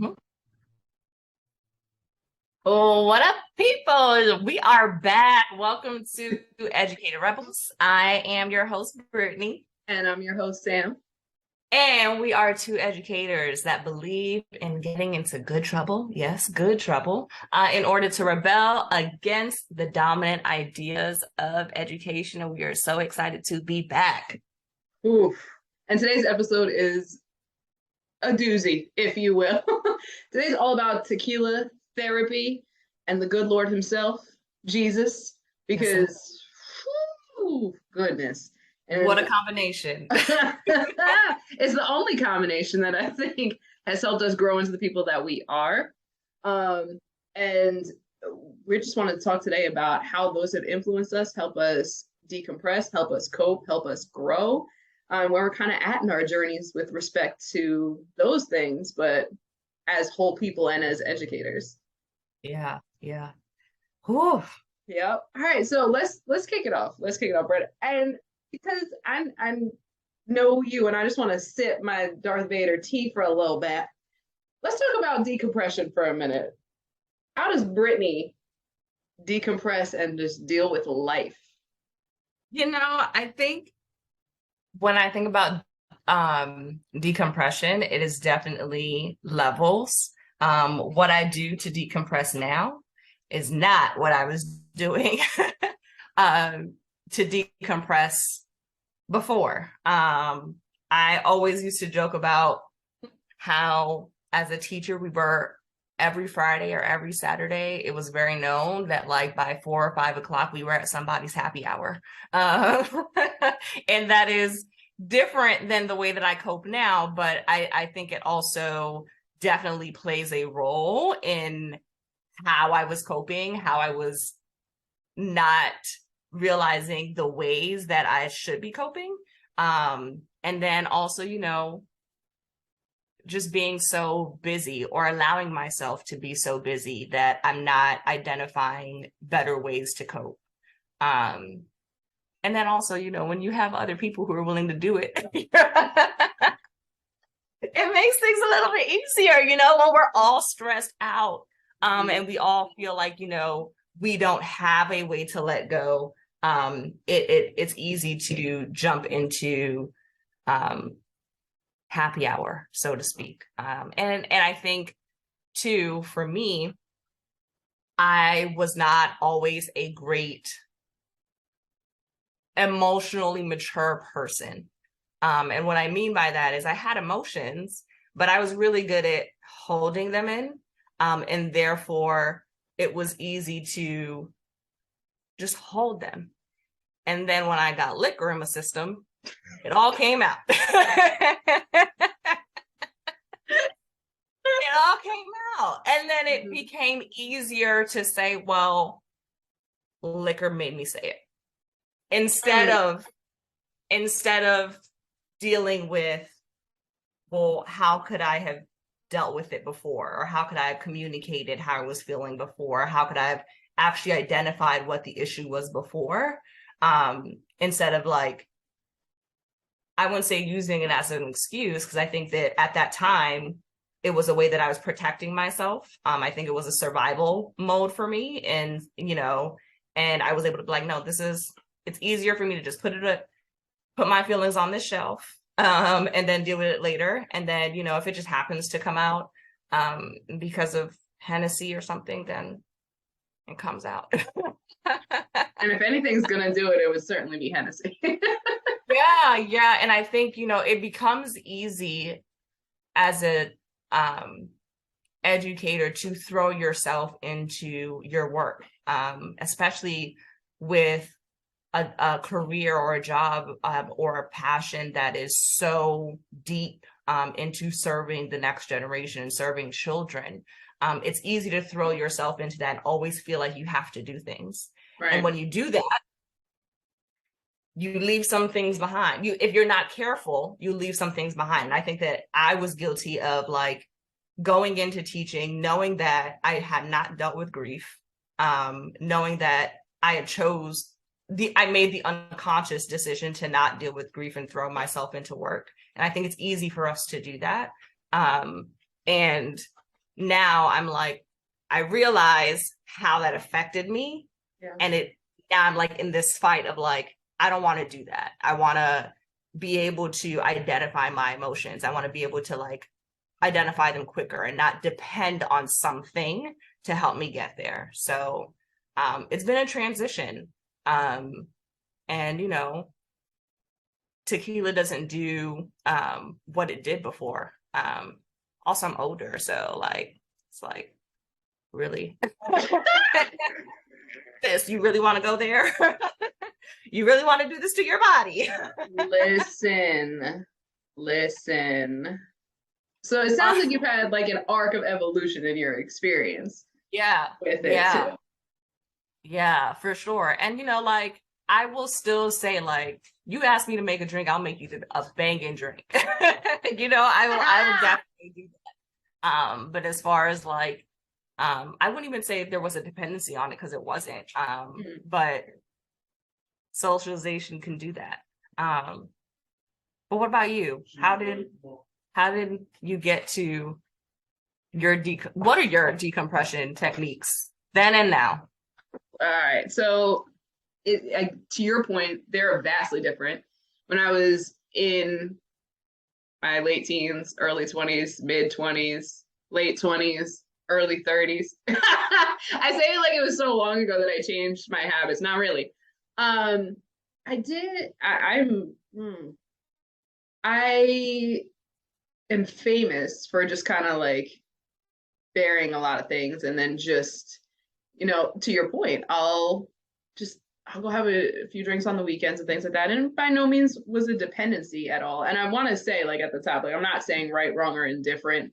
Mhm. Oh, what up, people? We are back. Welcome to Educated Rebels. I am your host, Brittany, And I'm your host, Sam. and we are two educators that believe in getting into good trouble. Yes, good trouble, in order to rebel against the dominant ideas of education. And we are so excited to be back. Oof. And today's episode is a doozy, if you will. Today's all about tequila therapy and the good Lord himself, Jesus, Yes, sir. because, goodness. What And a combination. it's the only combination that I think has helped us grow into the people that we are. And we just wanted to talk today about how those have influenced us, help us decompress, help us cope, help us grow, where we're kind of at in our journeys with respect to those things, but as whole people and as educators. Yeah, yeah. Whew. Yep. All right. So let's kick it off. Let's kick it off, Brett. And because I know you, and I just want to sip my Darth Vader tea for a little bit. Let's talk about decompression for a minute. How does Brittany decompress and just deal with life? I think when I think about decompression, it is definitely levels. What I do to decompress now is not what I was doing to decompress before. I always used to joke about how, as a teacher, we were every Friday or every Saturday. It was very known that, like, by 4 or 5 o'clock, we were at somebody's happy hour. Uh, and that is different than the way that I cope now, but I think it also definitely plays a role in how I was coping, how I was not realizing the ways that I should be coping. And then also, just being so busy or allowing myself to be so busy that I'm not identifying better ways to cope. And then also, when you have other people who are willing to do it, it makes things a little bit easier, when we're all stressed out, and we all feel like, we don't have a way to let go. It's easy to jump into happy hour, so to speak. And I think too, for me, I was not always a great emotionally mature person. And what I mean by that is I had emotions, but I was really good at holding them in. And therefore, it was easy to just hold them. And then when I got liquor in my system, it all came out. It all came out. And then it became easier to say, well, liquor made me say it. Instead of dealing with, well, how could I have dealt with it before? Or how could I have communicated how I was feeling before? How could I have actually identified what the issue was before? Instead of, like, I wouldn't say using it as an excuse, because I think that at that time, it was a way that I was protecting myself. I think it was a survival mode for me. And, and I was able to be like, no, it's easier for me to just put my feelings on this shelf, and then deal with it later. And then, if it just happens to come out because of Hennessy or something, then it comes out. And if anything's gonna do it, it would certainly be Hennessy. Yeah. And I think, it becomes easy as a educator to throw yourself into your work, especially with a career or a job, or a passion that is so deep into serving the next generation and serving children. It's easy to throw yourself into that and always feel like you have to do things. Right. And when you do that, you leave some things behind. If you're not careful, you leave some things behind. And I think that I was guilty of, like, going into teaching, knowing that I had not dealt with grief, knowing that I made the unconscious decision to not deal with grief and throw myself into work. And I think it's easy for us to do that. And now I'm like, I realize how that affected me. Yeah. And now I'm like in this fight of like, I don't want to do that. I want to be able to identify my emotions. I want to be able to like identify them quicker and not depend on something to help me get there. So it's been a transition. And tequila doesn't do what it did before. Also, I'm older, so like it's like really this. You really want to go there? You really want to do this to your body? Listen. So it sounds like you've had like an arc of evolution in your experience. Yeah, With it yeah, too. yeah, for sure. And like I will still say like you ask me to make a drink, I'll make you a banging drink. I will definitely do that. But as far as like I wouldn't even say there was a dependency on it because it wasn't. But socialization can do that. But what about you? How did you get to what are your decompression techniques then and now? All right. So to your point, they're vastly different. When I was in my late teens, early 20s, mid 20s, late 20s, early 30s. I say it like it was so long ago that I changed my habits. Not really. I did. I am famous for just kind of like bearing a lot of things, and then just, to your point, I'll go have a few drinks on the weekends and things like that. And by no means was a dependency at all. And I want to say, like, at the top, like, I'm not saying right, wrong, or indifferent.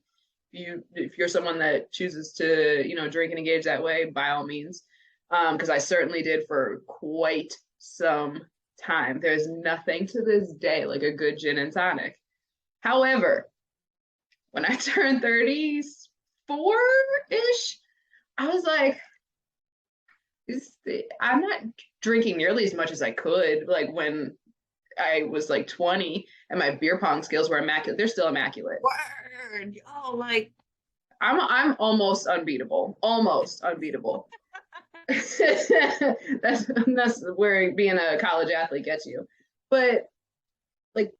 If you're someone that chooses to, drink and engage that way, by all means. Because I certainly did for quite some time. There's nothing to this day like a good gin and tonic. However, when I turned 34-ish, I was like, I'm not drinking nearly as much as I could. Like when I was like 20 and my beer pong skills were immaculate. They're still immaculate. Word. Oh, like I'm almost unbeatable. Almost unbeatable. that's where being a college athlete gets you. But like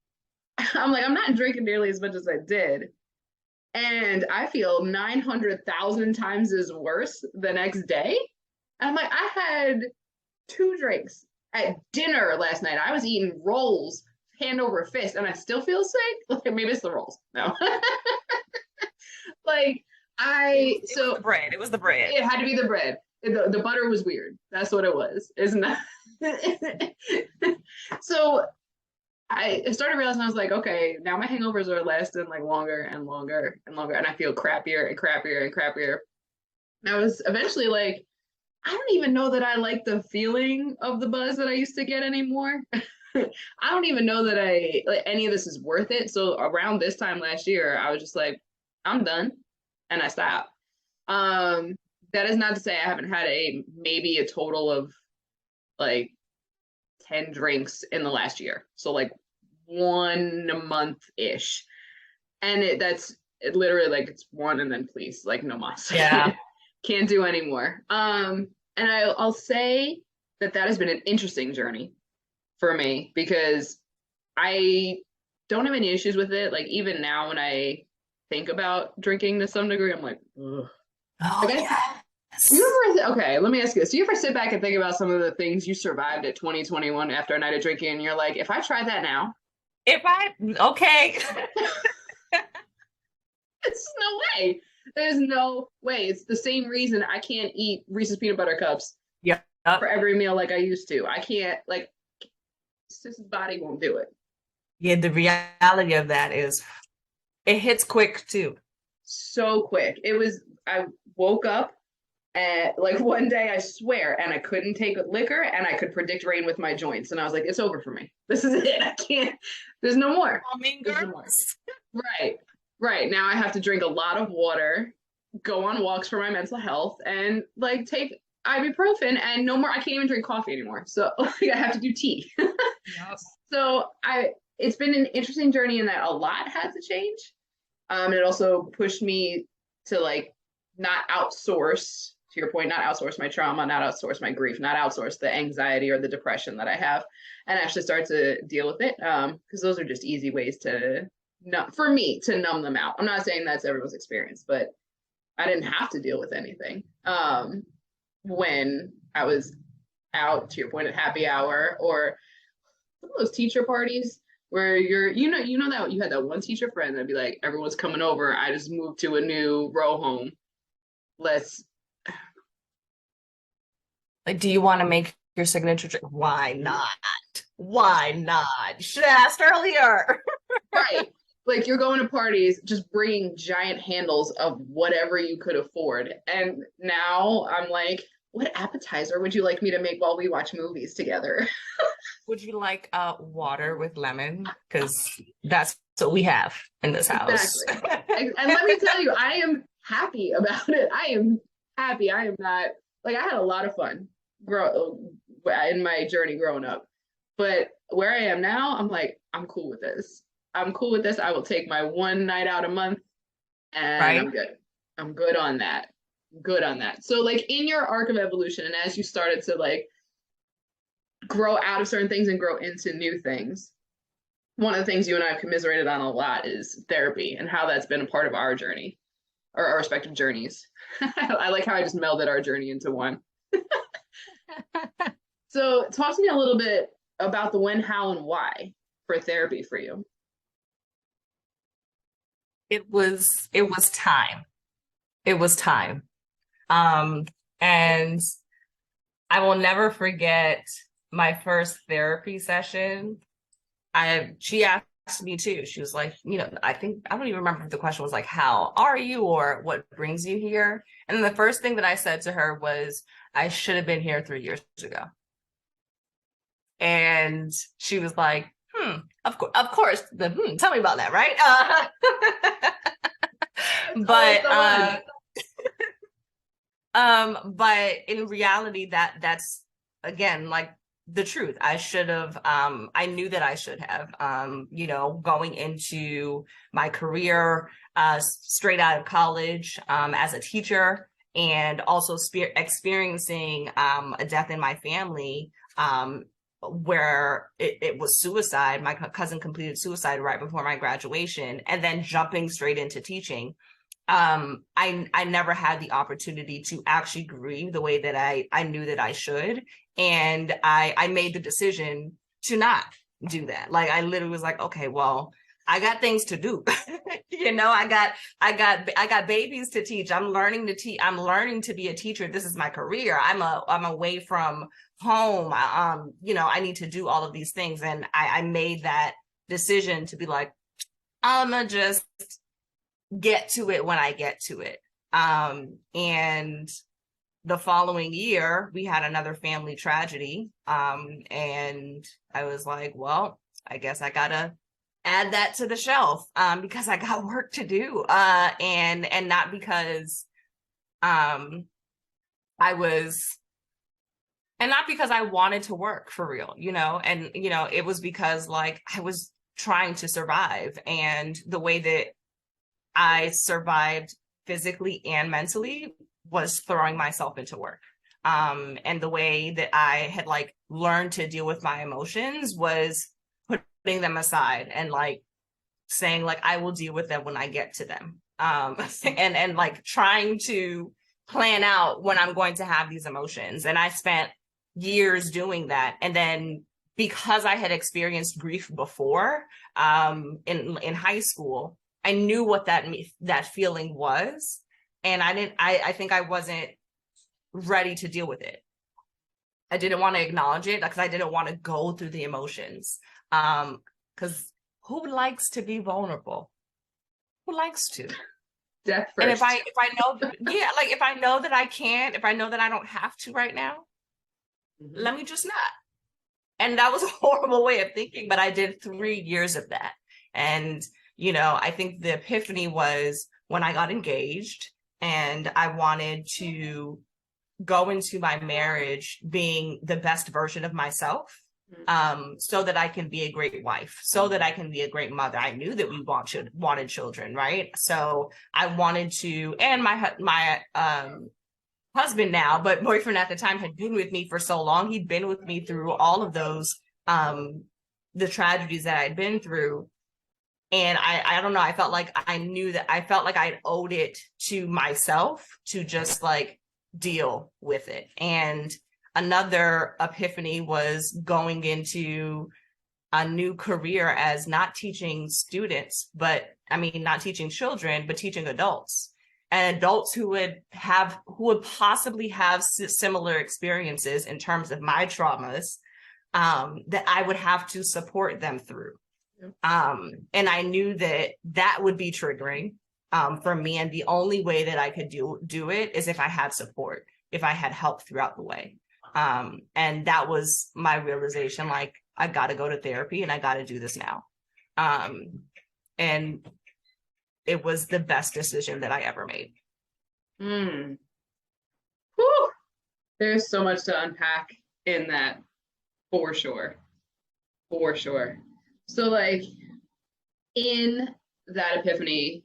I'm not drinking nearly as much as I did. And I feel 900,000 times as worse the next day. I'm like, I had 2 drinks at dinner last night. I was eating rolls hand over fist, and I still feel sick. Like maybe it's the rolls. No, like it was the bread. It was the bread. It had to be the bread. The butter was weird. That's what it was. Isn't that? So I started realizing, I was like, okay, now my hangovers are lasting like longer and longer and longer, and I feel crappier and crappier and crappier. And I was eventually like, I don't even know that I like the feeling of the buzz that I used to get anymore. I don't even know that any of this is worth it. So around this time last year, I was just like, I'm done, and I stopped. That is not to say I haven't had maybe a total of like 10 drinks in the last year. So like 1 a month-ish. And that's literally like it's 1 and then please, like no mas. Yeah. Can't do anymore. And I'll say that has been an interesting journey for me, because I don't have any issues with it. Like even now when I think about drinking to some degree, I'm like, ugh. Oh, Okay. Yes. Okay, let me ask you this. Do you ever sit back and think about some of the things you survived at 2021 after a night of drinking, and you're like, if I try that now? Okay. There's no way. There's no way. It's the same reason I can't eat Reese's peanut butter cups for every meal like I used to. I can't, like, this body won't do it. Yeah, the reality of that is it hits quick too. So quick. I woke up and like one day, I swear, and I couldn't take liquor, and I could predict rain with my joints. And I was like, it's over for me. This is it. I can't, there's no more. There's no more. Right. Now I have to drink a lot of water, go on walks for my mental health, and like take ibuprofen, and no more. I can't even drink coffee anymore. So like, I have to do tea. Yes. So it's been an interesting journey in that a lot had to change. It also pushed me to like not outsource, to your point, not outsource my trauma, not outsource my grief, not outsource the anxiety or the depression that I have, and actually start to deal with it. Because those are just easy ways to, for me, to numb them out. I'm not saying that's everyone's experience, but I didn't have to deal with anything when I was out, to your point, at happy hour, or some of those teacher parties where you know that you had that one teacher friend that'd be like, everyone's coming over. I just moved to a new row home. Let's. Like, do you want to make your signature drink? Why not? Why not? You should have asked earlier. Right. Like, you're going to parties, just bringing giant handles of whatever you could afford. And now I'm like, what appetizer would you like me to make while we watch movies together? Would you like water with lemon? Because that's what we have in this house. Exactly. And let me tell you, I am happy about it. I am happy. I am not, like, I had a lot of fun in my journey growing up. But where I am now, I'm like, I'm cool with this. I'm cool with this. I will take my one night out a month and Right? I'm good. I'm good on that. Good on that. So like in your arc of evolution, and as you started to like grow out of certain things and grow into new things, one of the things you and I have commiserated on a lot is therapy and how that's been a part of our journey, or our respective journeys. I like how I just melded our journey into one. So talk to me a little bit about the when, how, and why for therapy for you. It was time. It was time. And I will never forget my first therapy session. She asked me too. She was like, you know, I don't even remember if the question was like, how are you, or what brings you here? And then the first thing that I said to her was, I should have been here 3 years ago. And she was like, of course, tell me about that, right? But in reality, that's again like the truth. I should have, I knew that I should have, you know, going into my career straight out of college as a teacher, and also experiencing a death in my family, where it was suicide. My cousin completed suicide right before my graduation, and then jumping straight into teaching. I never had the opportunity to actually grieve the way that I knew that I should. And I made the decision to not do that. Like, I literally was like, okay, well, I got things to do. You know, I got babies to teach. I'm learning to teach. I'm learning to be a teacher. This is my career. I'm away from home. You know, I need to do all of these things. And I made that decision to be like, I'm gonna just get to it when I get to it. And the following year, we had another family tragedy. And I was like, well, I guess I gotta add that to the shelf, because I got work to do. And not because not because I wanted to work for real, you know, and, you know, it was because like I was trying to survive, and the way that I survived physically and mentally was throwing myself into work. And the way that I had like learned to deal with my emotions was putting them aside and like saying like, I will deal with them when I get to them. And like trying to plan out when I'm going to have these emotions. And I spent years doing that. And then because I had experienced grief before, in high school, I knew what that feeling was. And I think I wasn't ready to deal with it. I didn't want to acknowledge it because I didn't want to go through the emotions. Because who likes to be vulnerable? Who likes to? Death first. And if I know, yeah, like if I know that I can't, if I know that I don't have to right now, let me just not. And that was a horrible way of thinking, but I did 3 years of that. And, you know, I think the epiphany was when I got engaged, and I wanted to go into my marriage being the best version of myself. so that I can be a great wife, so that I can be a great mother. I knew that we wanted children, right? So I wanted to, and my husband now, but boyfriend at the time, had been with me for so long. He'd been with me through all of those, the tragedies that I'd been through. And I don't know, I felt like I felt like I owed it to myself to just like deal with it. And another epiphany was going into a new career as not teaching students, but I mean, not teaching children, but teaching adults, and adults who would possibly have similar experiences in terms of my traumas, that I would have to support them through. And I knew that that would be triggering, for me. And the only way that I could do it is if I had support, if I had help throughout the way. And that was my realization, like, I got to go to therapy and I got to do this now. And it was the best decision that I ever made. Whew. There's so much to unpack in that, for sure. For sure. So, like, in that epiphany,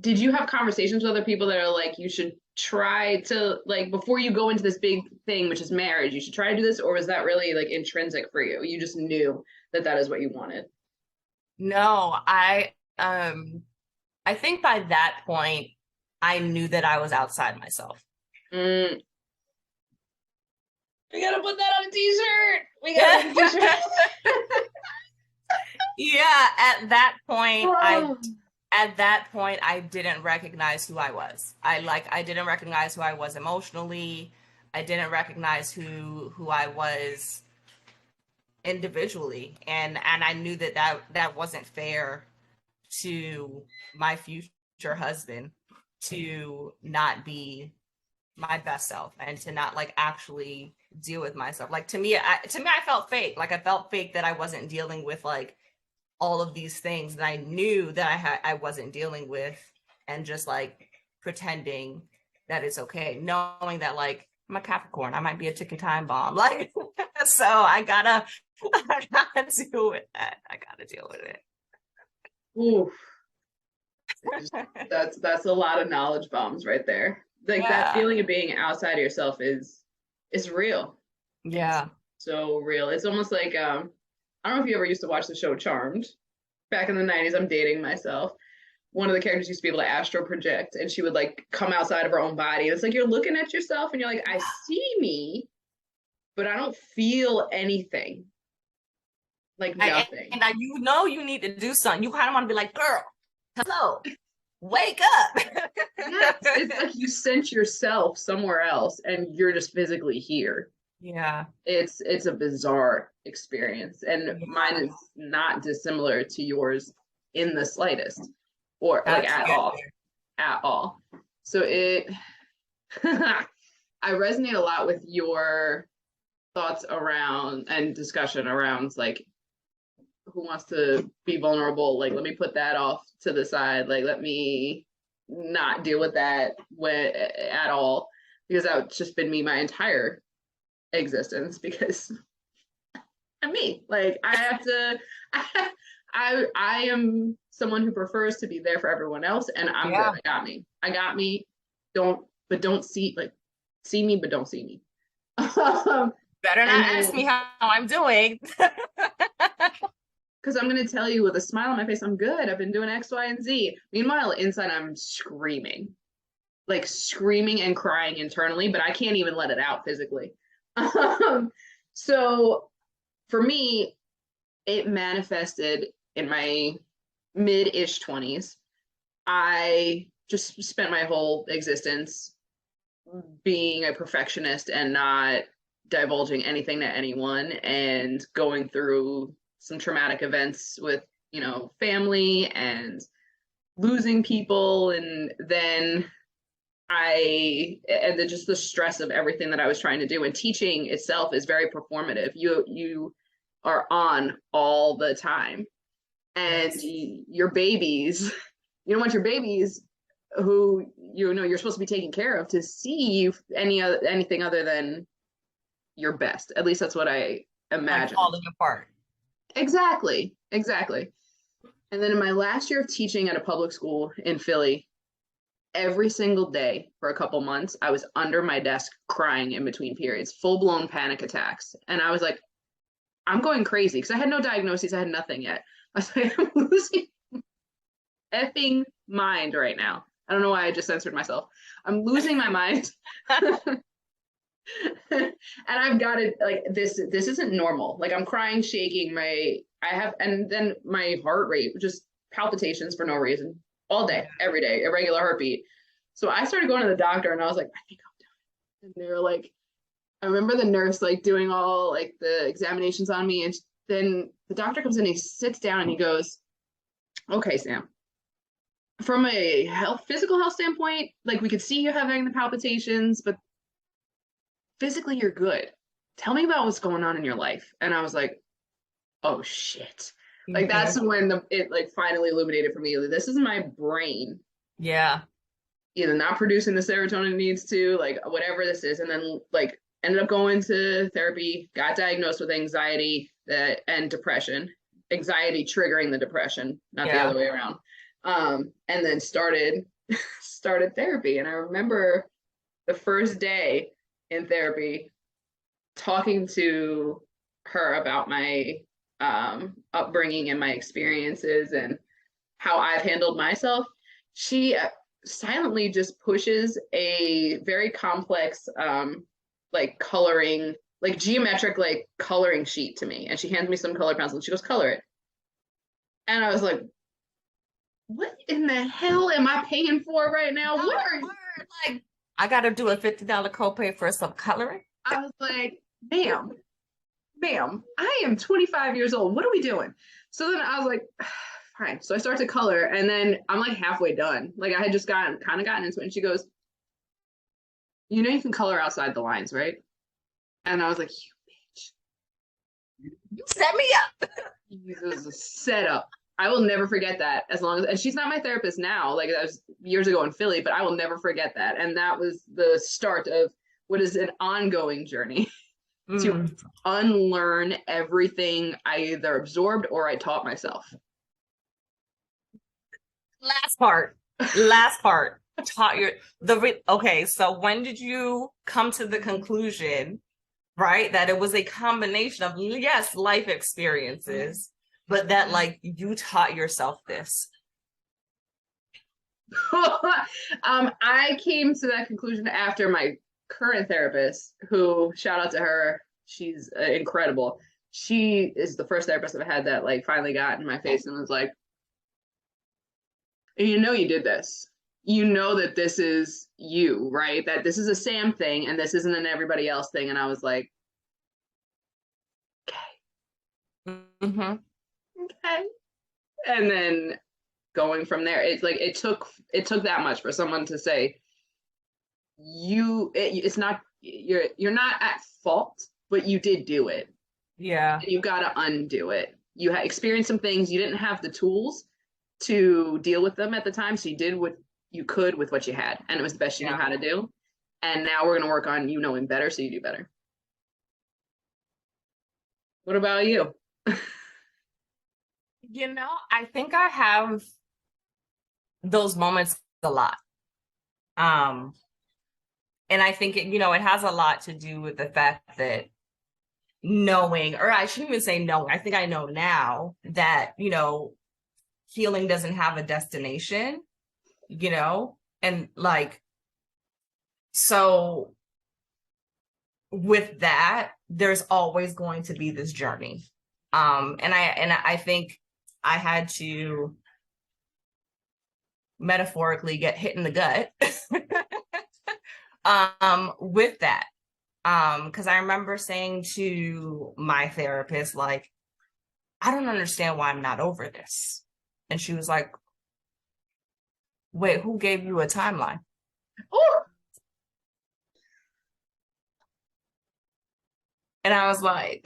did you have conversations with other people that are like, you should try to, like, before you go into this big thing, which is marriage, you should try to do this? Or was that really like intrinsic for you? You just knew that that is what you wanted? No, I think by that point, I knew that I was outside myself. We gotta put that on a t-shirt. We gotta put a t-shirt. Yeah, at that point, I didn't recognize who I was. I didn't recognize who I was emotionally. I didn't recognize who I was individually. And I knew that wasn't fair to my future husband, to not be my best self and to not like actually deal with myself. Like, to me, I felt fake. Like, I felt fake that I wasn't dealing with like all of these things that I knew that I wasn't dealing with, and just like pretending that it's okay, knowing that like I'm a Capricorn, I might be a ticking time bomb. Like, so I gotta deal with that. I gotta deal with it. Ooh, that's a lot of knowledge bombs right there. Like, Yeah. that feeling of being outside of yourself is real. Yeah. It's so real. It's almost like I don't know if you ever used to watch the show Charmed. Back in the 90s, I'm dating myself. One of the characters used to be able to astral project, and she would like come outside of her own body. And it's like you're looking at yourself and you're like, I see me, but I don't feel anything. Like nothing. And you know you need to do something. You kind of want to be like, girl, hello, wake up. Yes, it's like you sent yourself somewhere else and you're just physically here. Yeah. It's a bizarre experience, and mine is not dissimilar to yours in the slightest, or like at all. So I resonate a lot with your thoughts around and discussion around like, who wants to be vulnerable? Like, let me put that off to the side. Like, let me not deal with that at all, because that's just been me my entire existence, because I'm me. Like, I have to I am someone who prefers to be there for everyone else, and I'm good. I got me. Don't see me, but don't see me. Better not ask me how I'm doing. Because I'm going to tell you with a smile on my face, I'm good. I've been doing X, Y, and Z. Meanwhile, inside, I'm screaming and crying internally, but I can't even let it out physically. So for me, it manifested in my mid-ish 20s. I just spent my whole existence being a perfectionist and not divulging anything to anyone, and going through some traumatic events with, family and losing people. And then just the stress of everything that I was trying to do. And teaching itself is very performative. You are on all the time, and your babies, you don't want your babies who you're supposed to be taking care of to see anything other than your best. At least that's what I Like imagine. falling apart. Exactly. Exactly. And then in my last year of teaching at a public school in Philly, every single day for a couple months, I was under my desk crying in between periods, full blown panic attacks. And I was like, I'm going crazy because I had no diagnoses, I had nothing yet. I was like, I'm losing effing mind right now. I don't know why I just censored myself. I'm losing my mind. And I've got it like this isn't normal. Like I'm crying, shaking, and then my heart rate, just palpitations for no reason all day, every day, irregular heartbeat. So I started going to the doctor and I was like, I think I'm done. And they were like, I remember the nurse like doing all like the examinations on me. And then the doctor comes in, he sits down and he goes, okay, Sam, from a physical health standpoint, like we could see you having the palpitations, but physically you're good. Tell me about what's going on in your life. And I was like, oh shit. Like that's when it like finally illuminated for me. Like, this is my brain Yeah. either not producing the serotonin it needs to, like whatever this is. And then like ended up going to therapy, got diagnosed with anxiety and depression, anxiety triggering the depression, not the Yeah. other way around. And then started therapy. And I remember the first day in therapy talking to her about my upbringing and my experiences and how I've handled myself. She silently just pushes a very complex like coloring, like geometric like coloring sheet to me, and she hands me some color pencils and she goes, color it. And I was like, what in the hell am I paying for right now? What are you? Like, I gotta do a $50 copay for some coloring. I was like, ma'am, I am 25 years old. What are we doing? So then I was like, fine. So I start to color, and then I'm like halfway done. Like I had just gotten into it, and she goes, you know, you can color outside the lines, right? And I was like, You set me up. this is a setup. I will never forget that as long as, and she's not my therapist now. Like that was years ago in Philly, but I will never forget that. And that was the start of what is an ongoing journey to unlearn everything I either absorbed or I taught myself. Last part. Taught your okay. So when did you come to the conclusion, right, that it was a combination of yes, life experiences, but that like you taught yourself this? I came to that conclusion after my current therapist, who shout out to her, she's incredible. She is the first therapist I've had that like finally got in my face and was like, you know, you did this. You know that this is you, right? That this is a Sam thing and this isn't an everybody else thing. And I was like, okay. Okay. And then going from there, it's like it took that much for someone to say, it's not, you're not at fault, but you did do it. Yeah. You got to undo it. You had experienced some things, you didn't have the tools to deal with them at the time, so you did what you could with what you had, and it was the best you knew how to do. And now we're going to work on you knowing better so you do better. What about you? You know, I think I have those moments a lot. And I think it, it has a lot to do with the fact that knowing, or I shouldn't even say knowing, I think I know now that, healing doesn't have a destination, and like, so with that, there's always going to be this journey. And I think I had to metaphorically get hit in the gut with that. Because I remember saying to my therapist, like, I don't understand why I'm not over this. And she was like, wait, who gave you a timeline? Oh. And I was like,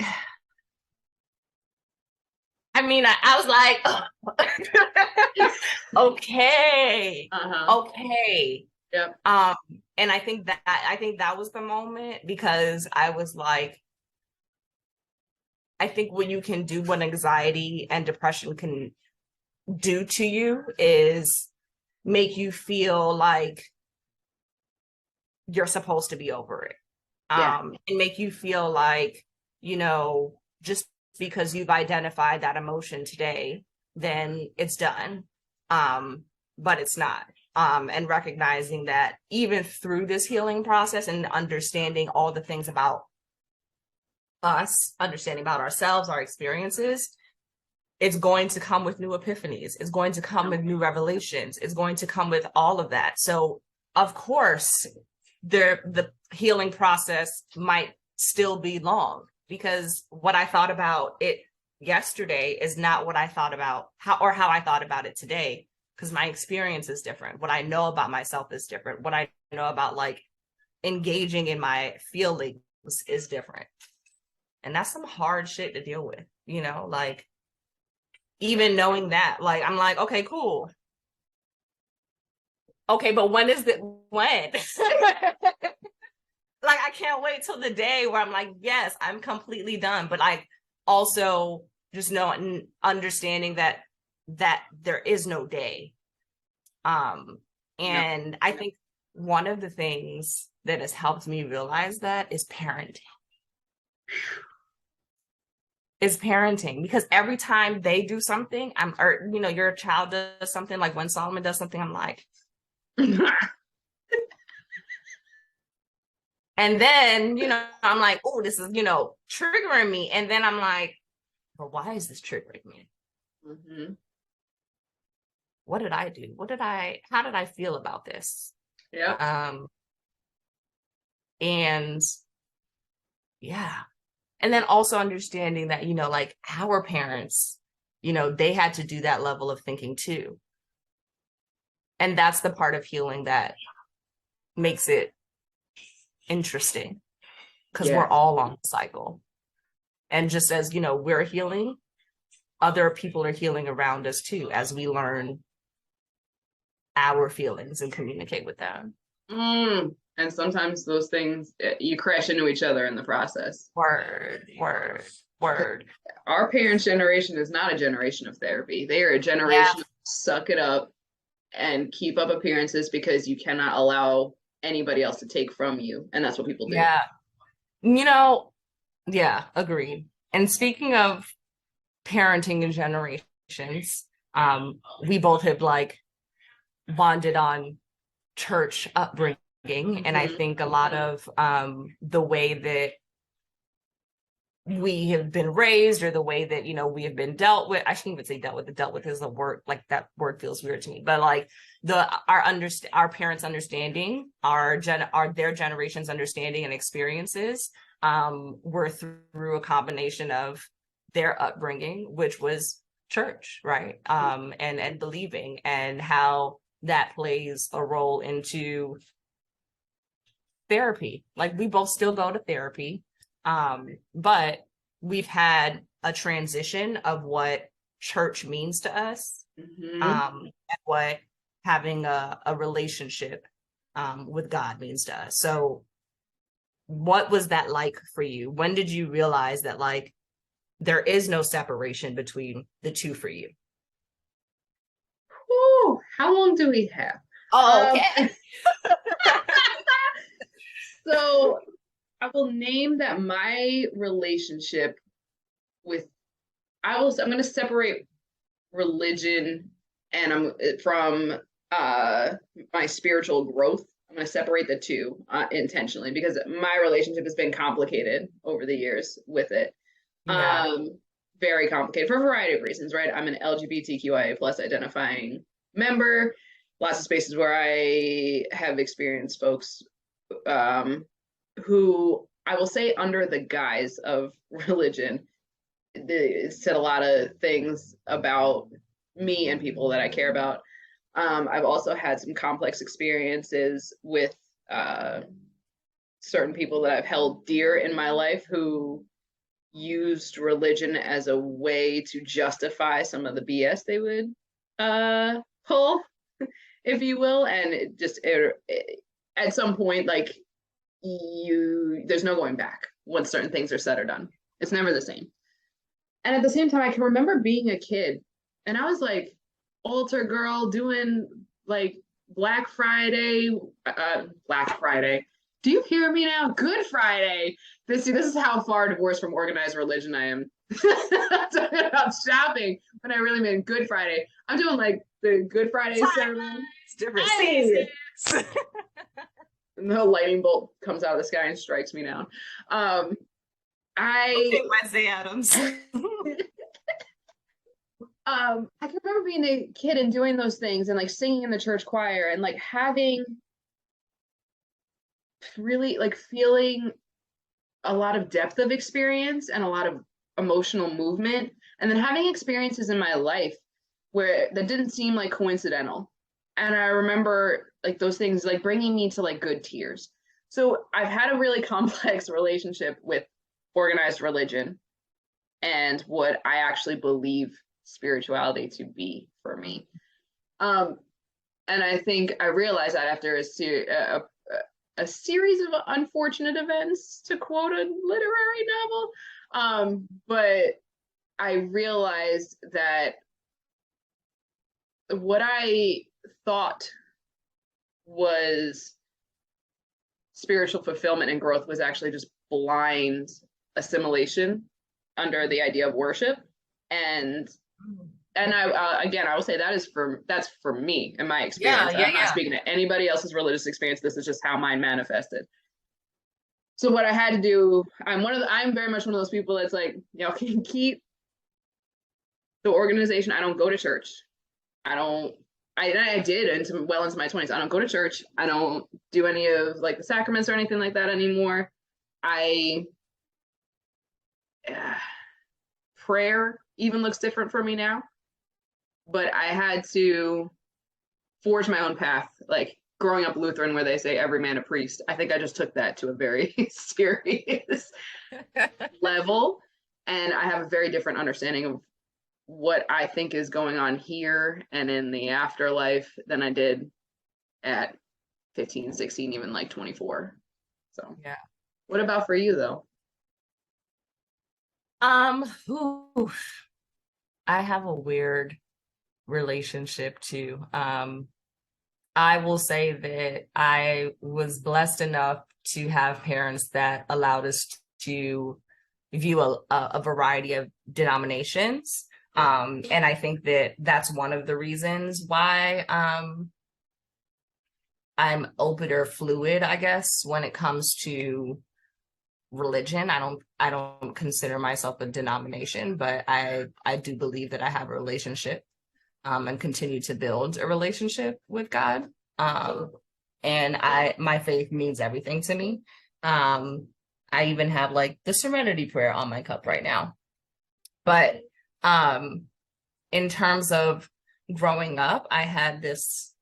I mean, I was like, okay, okay. Yep. And I think that was the moment, because I was like, I think what you can do, what anxiety and depression can do to you, is make you feel like you're supposed to be over it. Yeah. And make you feel like, you know, just because you've identified that emotion today, then it's done. But it's not. And recognizing that even through this healing process and understanding all the things about us, understanding about ourselves, our experiences, it's going to come with new epiphanies. It's going to come with new revelations. It's going to come with all of that. So, of course, the healing process might still be long, because what I thought about it yesterday is not what I thought about how I thought about it today, because my experience is different. What I know about myself is different. What I know about like engaging in my feelings is different. And that's some hard shit to deal with, you know, like even knowing that, like, I'm like, okay, cool. Okay, but when is it? When? Like, I can't wait till the day where I'm like, yes, I'm completely done. But I also just know and understanding that there is no day. And I think one of the things that has helped me realize that is parenting. Is parenting, because every time they do something, or you know, your child does something, like when Solomon does something, I'm like, and then, you know, I'm like, oh, this is, you know, triggering me. And then I'm like, well, why is this triggering me? Mm-hmm. What did I do? How did I feel about this? Yeah. And yeah. And then also understanding that, you know, like our parents, you know, they had to do that level of thinking too. And that's the part of healing that makes it interesting, because we're Yeah. all on the cycle. And just as, you know, we're healing, other people are healing around us too, as we learn our feelings and communicate with them. And sometimes those things, you crash into each other in the process. Word, word, word. Our parents' generation is not a generation of therapy. They are a Yeah, generation of suck it up and keep up appearances because you cannot allow anybody else to take from you. And that's what people do. yeah. You know, yeah, agreed. And speaking of parenting and generations, we both have like bonded on church upbringing. And I think a lot of the way that we have been raised, or the way that, you know, we have been dealt with, I shouldn't even say dealt with is a word, like that word feels weird to me, but like our parents' understanding, their generation's understanding and experiences were through a combination of their upbringing, which was church, right? And believing, and how that plays a role into therapy. Like, we both still go to therapy, but we've had a transition of what church means to us, and what having a relationship with God means to us. So what was that like for you? When did you realize that like there is no separation between the two for you? Whew, how long do we have? Oh, okay. So I will name that my relationship with I'm going to separate religion and I'm from my spiritual growth. I'm going to separate the two intentionally because my relationship has been complicated over the years with it. Yeah. Very complicated for a variety of reasons, right? I'm an LGBTQIA plus identifying member. Lots of spaces where I have experienced folks who I will say under the guise of religion said a lot of things about me and people that I care about. I've also had some complex experiences with certain people that I've held dear in my life who used religion as a way to justify some of the BS they would pull, if you will. And at some point, like there's no going back once certain things are said or done. It's never the same. And at the same time, I can remember being a kid and I was like altar girl doing like Black Friday, Black Friday. Do you hear me now? Good Friday. This is how far divorced from organized religion I am. Talking about shopping when I really meant Good Friday. I'm doing like the Good Friday sermon. It's different Hey! seasons. And the lightning bolt comes out of the sky and strikes me down. Okay, I Wednesday Adams. I can remember being a kid and doing those things and like singing in the church choir and like having really like feeling a lot of depth of experience and a lot of emotional movement, and then having experiences in my life where that didn't seem like coincidental. And I remember like those things like bringing me to like good tears. So I've had a really complex relationship with organized religion and what I actually believe spirituality to be for me. Um, and I think I realized that after a series of unfortunate events, to quote a literary novel. But I realized that what I thought was spiritual fulfillment and growth was actually just blind assimilation under the idea of worship. And I again, I will say that's for me and my experience. I'm not speaking to anybody else's religious experience. This is just how mine manifested. So what I had to do, I'm very much one of those people that's like, can keep the organization. I don't go to church. I did into my 20s. I don't go to church. I don't do any of like the sacraments or anything like that anymore. Prayer even looks different for me now. But I had to forge my own path, like growing up Lutheran, where they say every man a priest. I think I just took that to a very serious level. And I have a very different understanding of what I think is going on here and in the afterlife than I did at 15, 16, even like 24. So, yeah. What about for you though? I have a weird relationship too. I will say that I was blessed enough to have parents that allowed us to view a variety of denominations. And I think that that's one of the reasons why I'm open or fluid, I guess, when it comes to religion. I don't consider myself a denomination, but I do believe that I have a relationship and continue to build a relationship with God. And my faith means everything to me. I even have like the Serenity Prayer on my cup right now. But in terms of growing up, I had this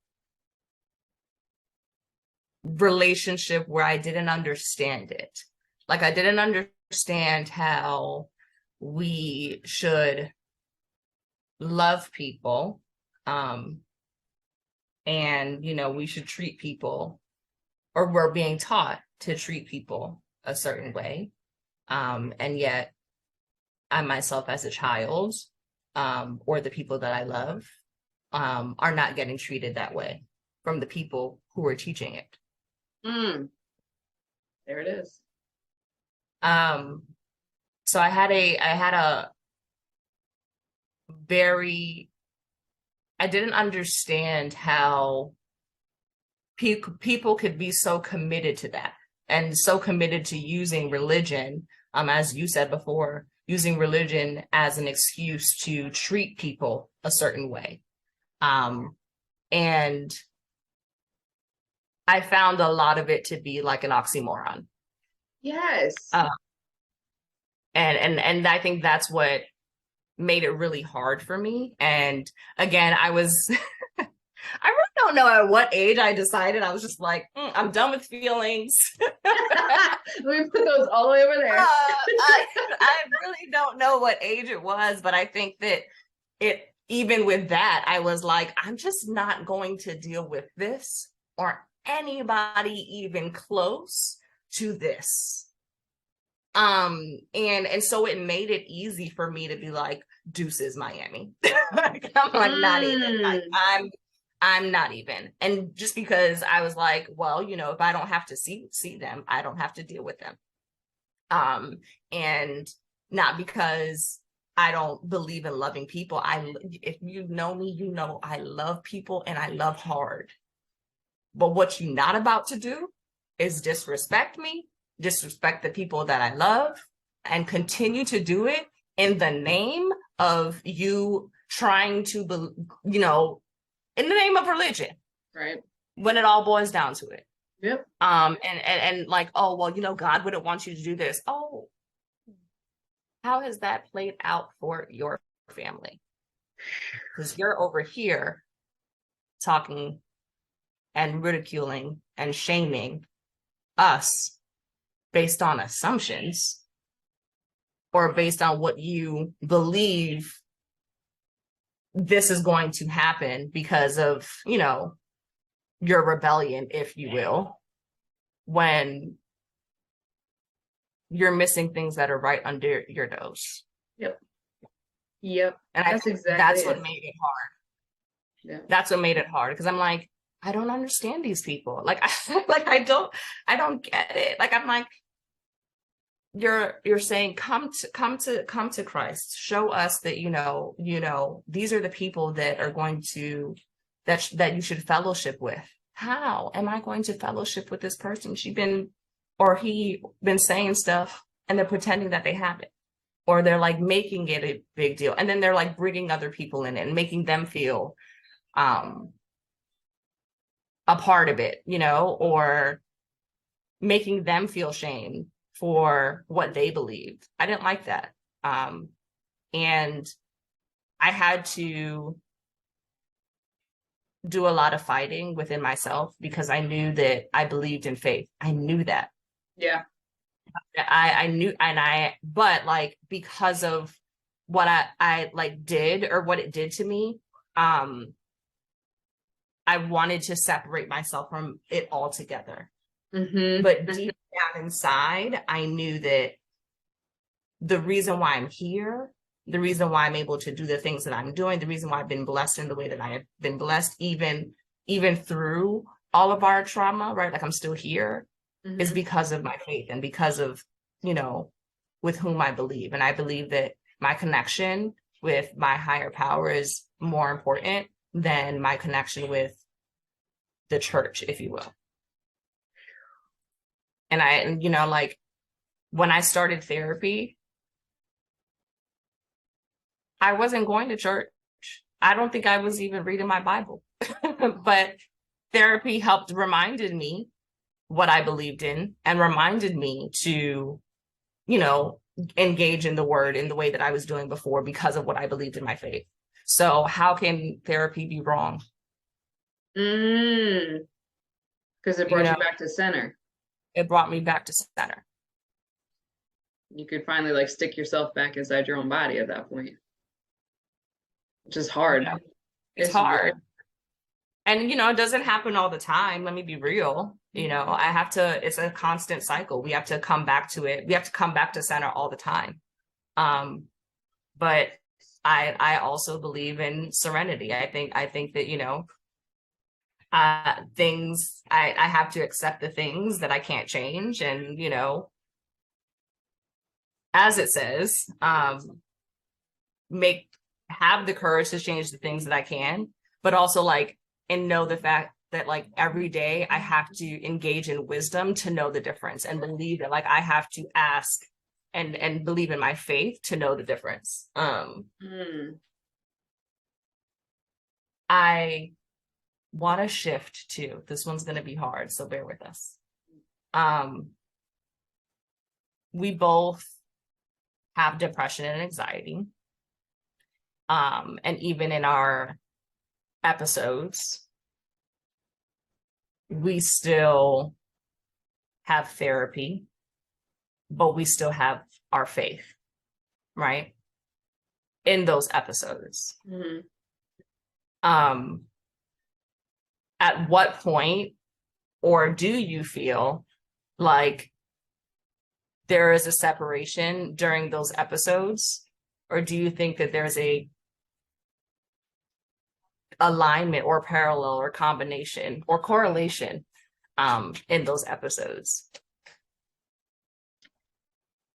relationship where I didn't understand it. Like I didn't understand how we should love people, and we should treat people, or we're being taught to treat people a certain way, and yet I myself as a child, or the people that I love, are not getting treated that way from the people who are teaching it. There it is. So I had a very, I didn't understand how people could be so committed to that and so committed to using religion, as you said before, using religion as an excuse to treat people a certain way. And I found a lot of it to be like an oxymoron. Yes. And I think that's what made it really hard for me. And again, I really don't know at what age I decided. I was just like, I'm done with feelings. Let me put those all the way over there. I really don't know what age it was, but I think that even with that, I was like, I'm just not going to deal with this or anybody even close to this. And so it made it easy for me to be like, deuces, Miami. Like, I'm like, not even. Like, I'm not even. And just because I was like, well, if I don't have to see them, I don't have to deal with them. And not because I don't believe in loving people. If you know me, I love people and I love hard. But what you're not about to do is disrespect me, disrespect the people that I love, and continue to do it in the name of you trying to, in the name of religion. Right. When it all boils down to it. Yep. And like, oh, well, God wouldn't want you to do this. Oh, how has that played out for your family? Because you're over here talking and ridiculing and shaming us based on assumptions or based on what you believe this is going to happen because of, your rebellion, if you will, when you're missing things that are right under your nose. Yep. Yep. And that's what made it hard. Yeah. That's what made it hard. Because I'm like, I don't understand these people. Like, I don't get it. Like, I'm like, you're saying, come to Christ. Show us that, these are the people that are going to, that you should fellowship with. How am I going to fellowship with this person? He been saying stuff and they're pretending that they haven't, or they're like making it a big deal. And then they're like bringing other people in and making them feel, a part of it, or making them feel shame for what they believed. I didn't like that. And I had to do a lot of fighting within myself because I knew that I believed in faith. I knew that. Yeah. I knew, but like, because of what I like did, or what it did to me, I wanted to separate myself from it altogether. Mm-hmm. But deep down inside, I knew that the reason why I'm here, the reason why I'm able to do the things that I'm doing, the reason why I've been blessed in the way that I have been blessed, even through all of our trauma, right? Like, I'm still here, mm-hmm. is because of my faith and because of, with whom I believe. And I believe that my connection with my higher power is more important than my connection with the church, if you will. And like, when I started therapy, I wasn't going to church. I don't think I was even reading my Bible. But therapy reminded me what I believed in, and reminded me to, engage in the word in the way that I was doing before because of what I believed in my faith. So how can therapy be wrong? Because it brought you back to center. It brought me back to center. You could finally like stick yourself back inside your own body at that point. Which is hard. Yeah. It's hard. And, it doesn't happen all the time. Let me be real. It's a constant cycle. We have to come back to it. We have to come back to center all the time. But I also believe in serenity. I think that, things, I have to accept the things that I can't change. And, as it says, have the courage to change the things that I can, but also like, and know the fact that like every day I have to engage in wisdom to know the difference, and believe that like I have to ask and believe in my faith to know the difference. I want to shift too. This one's going to be hard, so bear with us. We both have depression and anxiety. And even in our episodes, we still have therapy, but we still have our faith, right? In those episodes. Mm-hmm. At what point, or do you feel like there is a separation during those episodes? Or do you think that there's a alignment or parallel or combination or correlation in those episodes?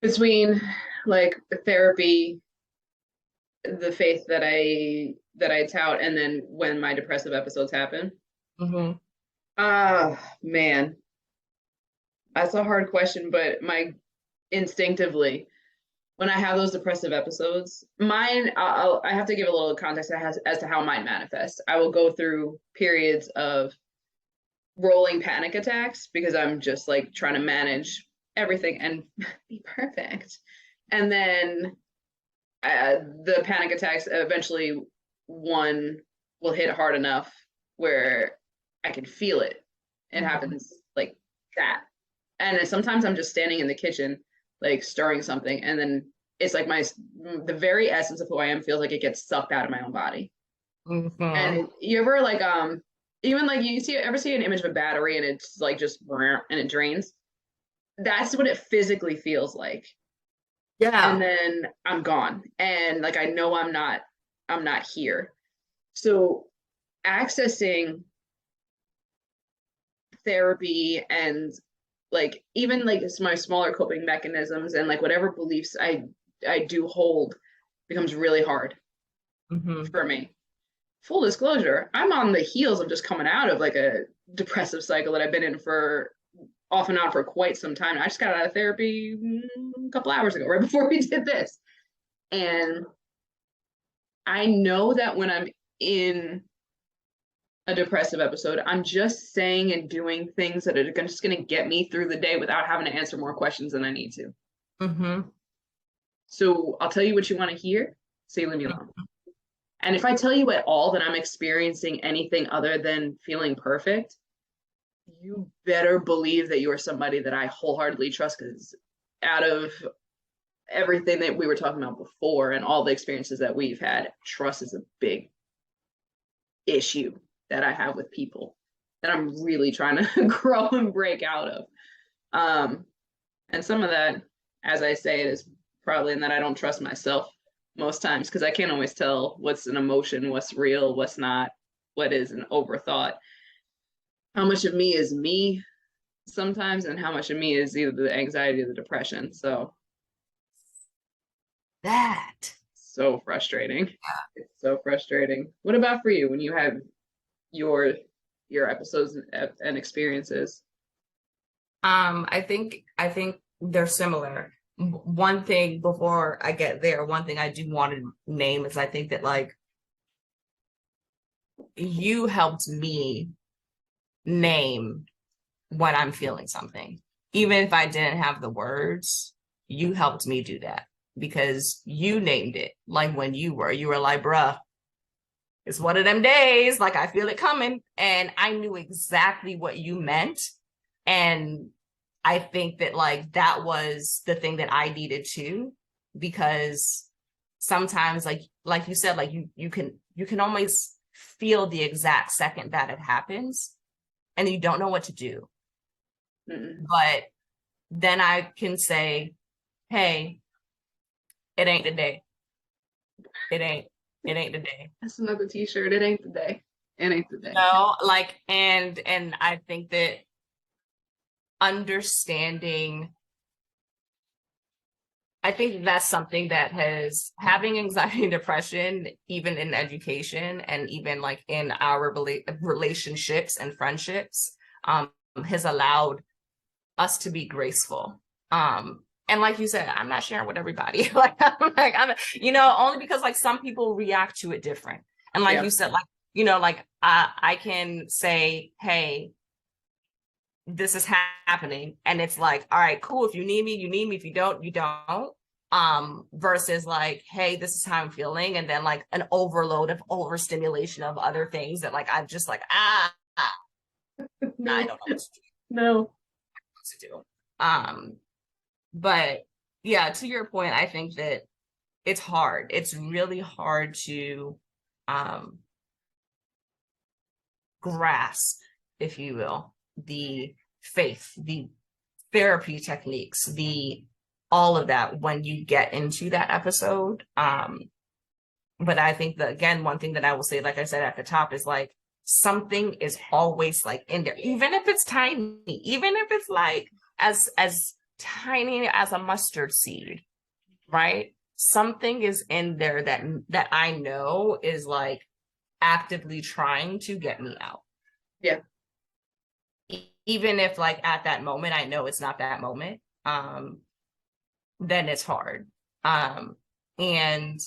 Between like therapy, the faith that I tout, and then when my depressive episodes happen. Mm-hmm. Man, that's a hard question, but my instinctively, when I have those depressive episodes, mine, I have to give a little context as to how mine manifests. I will go through periods of rolling panic attacks because I'm just like trying to manage everything and be perfect. And then the panic attacks, eventually one will hit hard enough where I can feel it. It happens like that. And then sometimes I'm just standing in the kitchen, like stirring something, and then it's like the very essence of who I am feels like it gets sucked out of my own body. Mm-hmm. And you ever like even like you ever see an image of a battery and it's like just and it drains? That's what it physically feels like. Yeah. And then I'm gone. And like I know I'm not here. So accessing therapy and like even like my smaller coping mechanisms and like whatever beliefs I do hold becomes really hard for me. Full disclosure, I'm on the heels of just coming out of like a depressive cycle that I've been in for off and on for quite some time. I just got out of therapy a couple hours ago, right before we did this. And I know that when I'm in a depressive episode, I'm just saying and doing things that are just going to get me through the day without having to answer more questions than I need to. Mm-hmm. So I'll tell you what you want to hear. So you leave me alone. And if I tell you at all that I'm experiencing anything other than feeling perfect, you better believe that you are somebody that I wholeheartedly trust, because out of everything that we were talking about before and all the experiences that we've had, trust is a big issue that I have with people that I'm really trying to grow and break out of. And some of that, as I say, it is probably in that I don't trust myself most times, because I can't always tell what's an emotion, what's real, what's not, what is an overthought. How much of me is me sometimes, and how much of me is either the anxiety or the depression. So That. so frustrating. It's so frustrating. What about for you when you have your episodes and experiences? I think they're similar. One thing before I get there, one thing I do want to name is I think that like you helped me name when I'm feeling something. Even if I didn't have the words, you helped me do that because you named it. Like when you were like, bruh, it's one of them days. Like I feel it coming. And I knew exactly what you meant. And I think that like that was the thing that I needed too, because sometimes like you said, like you can almost feel the exact second that it happens and you don't know what to do. But then I can say, hey, it ain't the day. It ain't the day. That's another t-shirt. It ain't the day. It ain't the day. No, like and I think that understanding, I think that's something that has having anxiety and depression, even in education and even like in our relationships and friendships, has allowed us to be graceful. And like you said, I'm not sharing with everybody. I'm only because like some people react to it different. And like you said, like, like I can say, hey, this is happening. And it's like, all right, cool. If you need me, you need me. If you don't, you don't. Versus like, hey, this is how I'm feeling. And then like an overload of overstimulation of other things that like, I'm just like, No. I don't know what to do. No. What to do. But yeah, to your point, I think that it's hard. It's really hard to grasp, if you will, the faith, the therapy techniques, the all of that when you get into that episode. But I think that, again, one thing that I will say, like I said at the top, is like something is always like in there, even if it's tiny, even if it's like as tiny as a mustard seed, right? Something is in there that I know is like actively trying to get me out. Yeah. Even if like at that moment I know it's not that moment, then it's hard. And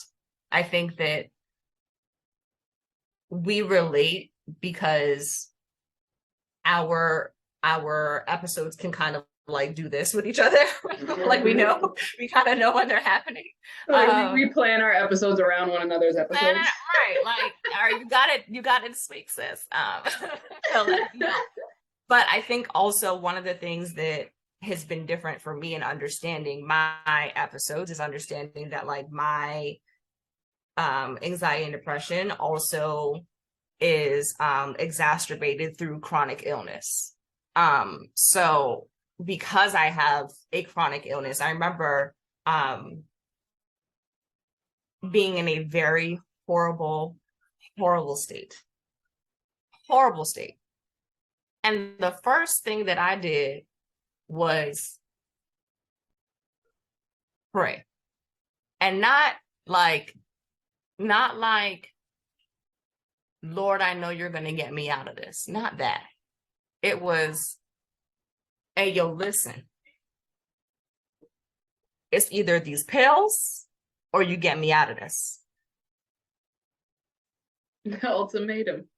I think that we relate because our episodes can kind of like do this with each other. Like we kind of know when they're happening. Like we plan our episodes around one another's episodes. Right. Like, all right, you got it this week, sis. So, no. But I think also one of the things that has been different for me in understanding my episodes is understanding that like my anxiety and depression also is exacerbated through chronic illness. So because I have a chronic illness, I remember being in a very horrible state. Horrible state. And the first thing that I did was pray. And not like, Lord, I know you're going to get me out of this. Not that. It was, hey, yo, listen. It's either these pills or you get me out of this. Ultimatum.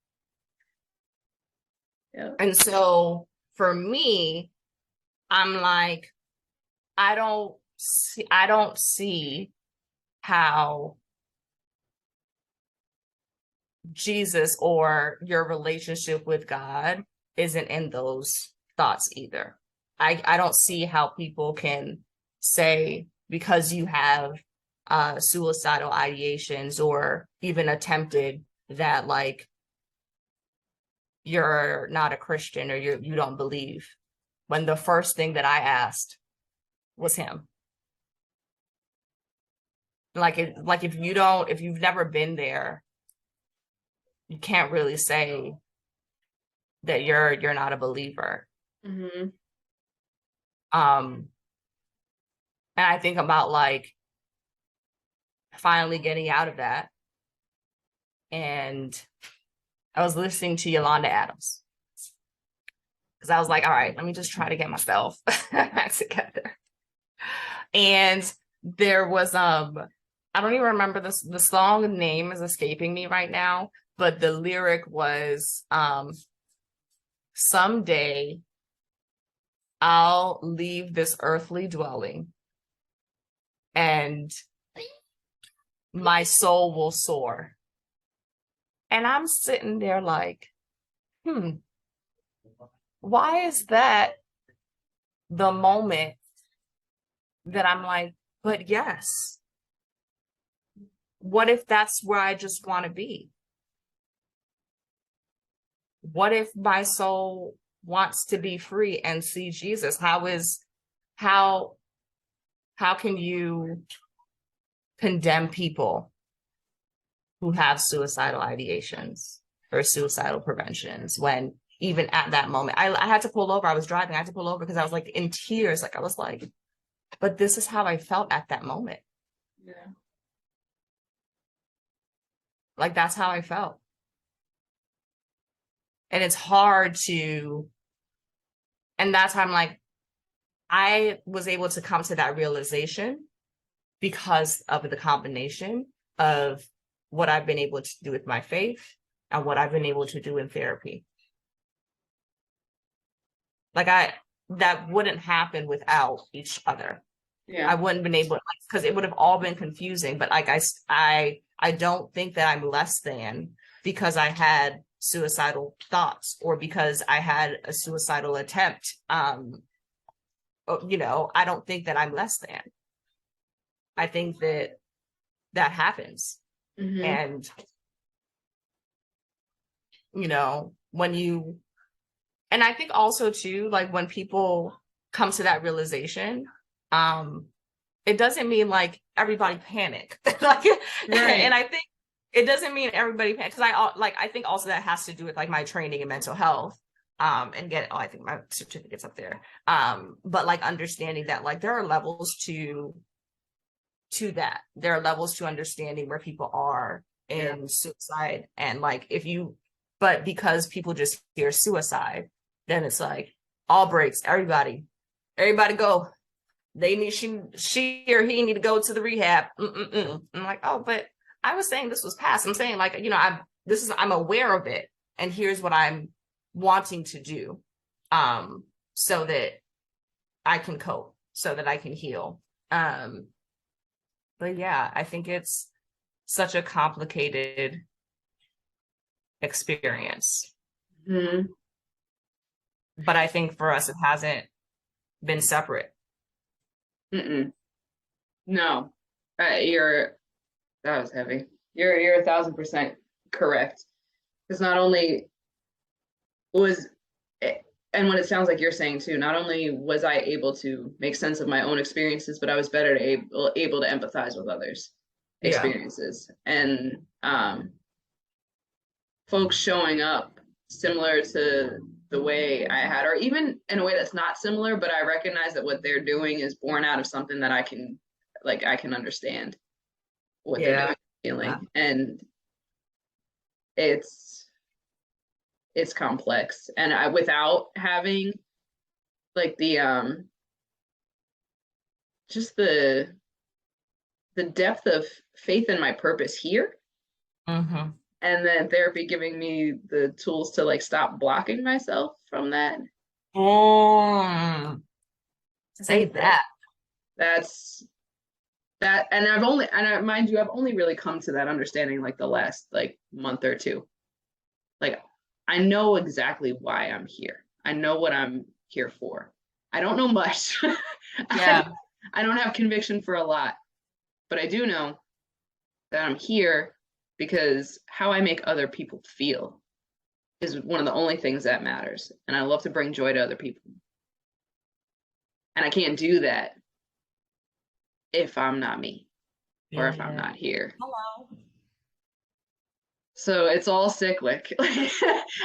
Yeah. And so for me, I'm like, I don't see how Jesus or your relationship with God isn't in those thoughts either. I don't see how people can say because you have suicidal ideations or even attempted that like you're not a Christian or you don't believe, when the first thing that I asked was him. Like if you've never been there, you can't really say that you're not a believer. Mm-hmm. And I think about like finally getting out of that. And I was listening to Yolanda Adams because I was like, all right, let me just try to get myself back together. And there was I don't even remember the song name is escaping me right now, but the lyric was someday I'll leave this earthly dwelling and my soul will soar. And I'm sitting there like, why is that the moment that I'm like, but yes, what if that's where I just want to be? What if my soul wants to be free and see Jesus? How can you condemn people who have suicidal ideations or suicidal preventions when even at that moment I had to pull over. I was driving, I had to pull over because I was like in tears. Like I was like, but this is how I felt at that moment. Yeah. Like that's how I felt. And it's hard to, and that's how I'm like, I was able to come to that realization because of the combination of what I've been able to do with my faith and what I've been able to do in therapy. Like that wouldn't happen without each other. Yeah. I wouldn't have been able, because it would have all been confusing. But like I don't think that I'm less than because I had suicidal thoughts or because I had a suicidal attempt. You know, I don't think that I'm less than. I think that happens. Mm-hmm. And, you know, and I think also too, like when people come to that realization, it doesn't mean like everybody panic. Like, and I think it doesn't mean everybody panic, because I think also that has to do with like my training in mental health. And I think my certificate's up there. But like understanding that like there are levels to that. There are levels to understanding where people are in suicide. And like but because people just hear suicide, then it's like all breaks, everybody go. They need she or he need to go to the rehab. I'm like, oh, but I was saying this was past. I'm saying like, I'm aware of it, and here's what I'm wanting to do, so that I can cope, so that I can heal. But yeah, I think it's such a complicated experience. Mm-hmm. But I think for us, it hasn't been separate. Mm-mm. No, that was heavy. You're 1,000% correct. Because not only was, and what it sounds like you're saying too, not only was I able to make sense of my own experiences, but I was better able to empathize with others' experiences. And folks showing up similar to the way I had, or even in a way that's not similar, but I recognize that what they're doing is born out of something that I can understand what they're doing, feeling. And it's complex. And without having like the just the depth of faith in my purpose here. Mm-hmm. And then therapy giving me the tools to like stop blocking myself from that. Say that. That's that. And mind you, I've only really come to that understanding like the last like month or two. Like, I know exactly why I'm here. I know what I'm here for. I don't know much. Yeah. I don't have conviction for a lot, but I do know that I'm here because how I make other people feel is one of the only things that matters. And I love to bring joy to other people. And I can't do that if I'm not me or if I'm not here. Hello. So it's all cyclic. Yeah.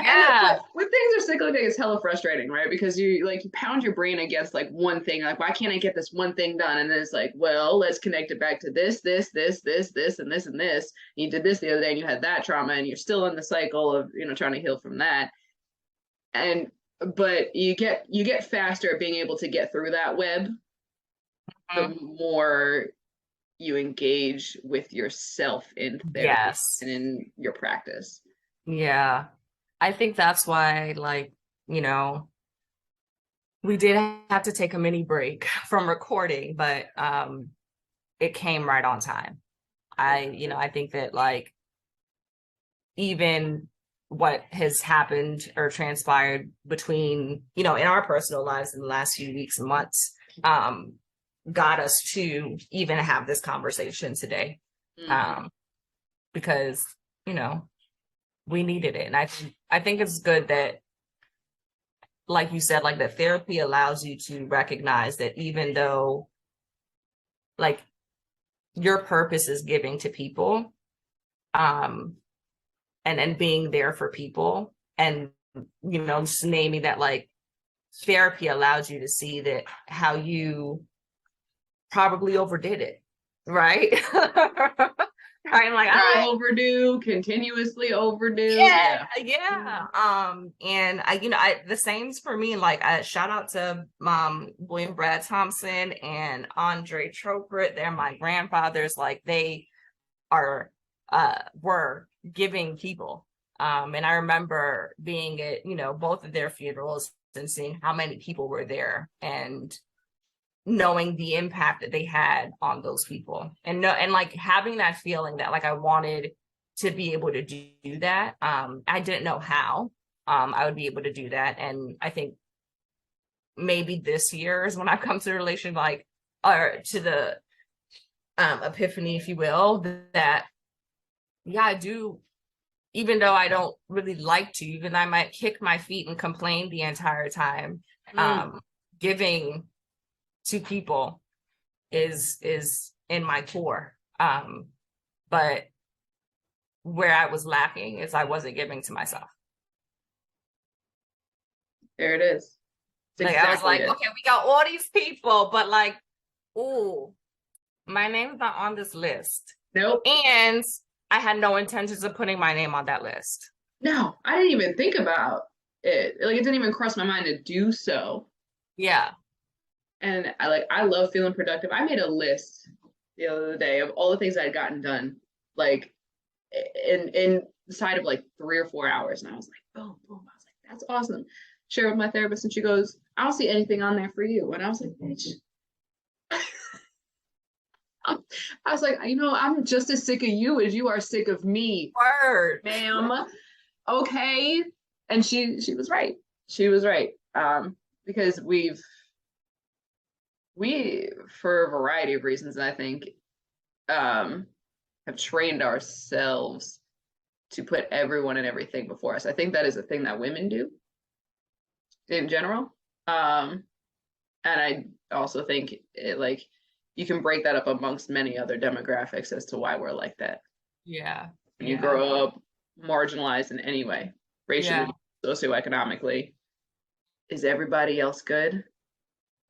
And when things are cyclic, it's hella frustrating, right? Because you pound your brain against like one thing, like, why can't I get this one thing done? And then it's like, well, let's connect it back to this, and this, and this. You did this the other day and you had that trauma and you're still in the cycle of, trying to heal from that. But you get faster at being able to get through that web, the more you engage with yourself in therapy and in your practice. Yeah. I think that's why, like, we did have to take a mini break from recording, but it came right on time. I think that like even what has happened or transpired between, in our personal lives in the last few weeks and months, got us to even have this conversation today. Because, we needed it. And I think it's good that, like you said, like that therapy allows you to recognize that even though like your purpose is giving to people, and being there for people, and, just naming that like therapy allows you to see that how you probably overdid it. Right. Right. Like, overdue, continuously overdue. Yeah. And the same's for me. Like, shout out to William Brad Thompson and Andre Chopra. They're my grandfathers. Like, they were giving people. And I remember being at, both of their funerals and seeing how many people were there and knowing the impact that they had on those people, and like having that feeling that like I wanted to be able to do that. I didn't know how I would be able to do that. And I think maybe this year is when I've come to the relation, like, or to the epiphany, if you will, that I do, even though I don't really like to, even though I might kick my feet and complain the entire time, giving to people is in my core. But where I was lacking is I wasn't giving to myself. There it is. It's Like I was exactly like, it. okay, we got all these people, but like, oh, my name's not on this list. Nope. And I had no intentions of putting my name on that list. No, I didn't even think about it. Like it didn't even cross my mind to do so. Yeah. And I love feeling productive. I made a list the other day of all the things I'd gotten done, like in inside of like 3 or 4 hours. And I was like, boom, boom. I was like, that's awesome. Share with my therapist, and she goes, I don't see anything on there for you. And I was like, bitch. I was like, I'm just as sick of you as you are sick of me, Word. ma'am. Okay. And she was right. She was right. Because we for a variety of reasons, I think, have trained ourselves to put everyone and everything before us. I think that is a thing that women do in general. And I also think like you can break that up amongst many other demographics as to why we're like that. Yeah. When you grow up marginalized in any way, racially, socioeconomically, is everybody else good?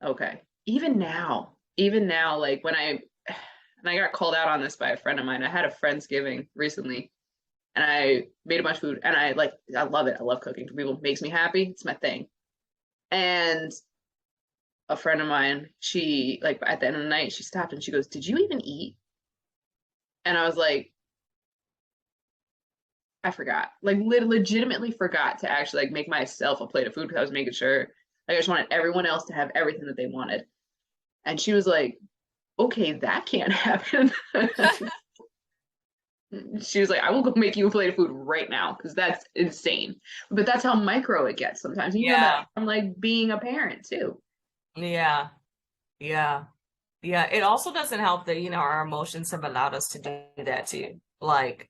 Okay. Even now, like and I got called out on this by a friend of mine. I had a Friendsgiving recently, and I made a bunch of food, and I love it. I love cooking for people. It makes me happy. It's my thing. And a friend of mine, she like at the end of the night, she stopped and she goes, "Did you even eat?" And I was like, I forgot. Like legitimately forgot to actually like make myself a plate of food because I was making sure like I just wanted everyone else to have everything that they wanted. And she was like, okay, that can't happen. She was like, I will go make you a plate of food right now because that's insane. But that's how micro it gets sometimes. You know that from like being a parent too. Yeah. Yeah. Yeah. It also doesn't help that, our emotions have allowed us to do that too. Like,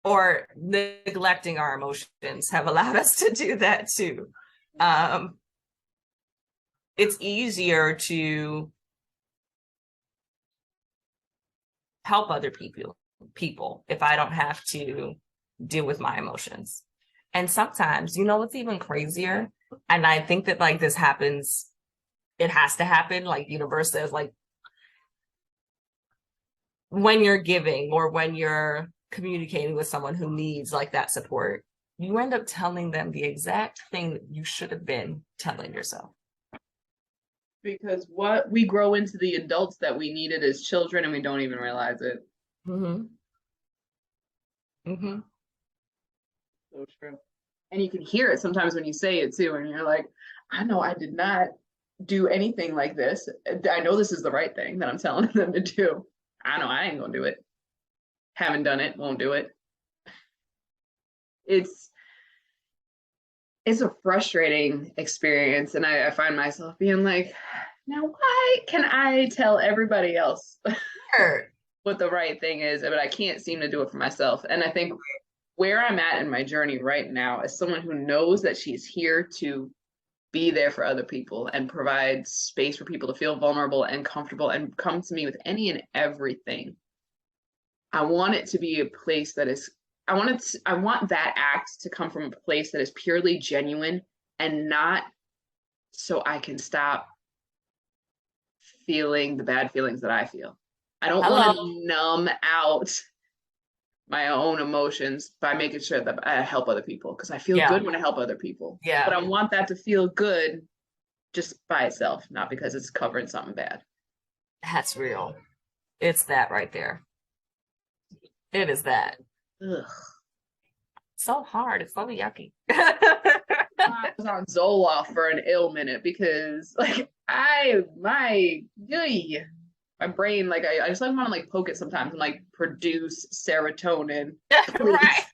or neglecting our emotions have allowed us to do that too. It's easier to help other people if I don't have to deal with my emotions. And sometimes, what's even crazier? And I think that like this happens, it has to happen. Like the universe says, like when you're giving or when you're communicating with someone who needs like that support, you end up telling them the exact thing that you should have been telling yourself. Because what we grow into the adults that we needed as children and we don't even realize it. Mm-hmm. Mm-hmm. So true. And you can hear it sometimes when you say it too, and you're like, I know I did not do anything like this. I know this is the right thing that I'm telling them to do. I know I ain't gonna do it. Haven't done it, won't do it. It's a frustrating experience, and I find myself being like, now why can I tell everybody else what the right thing is, but I can't seem to do it for myself? And I think where I'm at in my journey right now as someone who knows that she's here to be there for other people and provide space for people to feel vulnerable and comfortable and come to me with any and everything. I want it to be a place that is, I want that act to come from a place that is purely genuine and not so I can stop feeling the bad feelings that I feel. I don't want to numb out my own emotions by making sure that I help other people because I feel good when I help other people. Yeah. But I want that to feel good just by itself, not because it's covering something bad. That's real. It's that right there. It is that. Ugh. So hard. It's so yucky. I was on Zoloft for an ill minute because like my brain, like I just like want to like poke it sometimes and like produce serotonin. Right.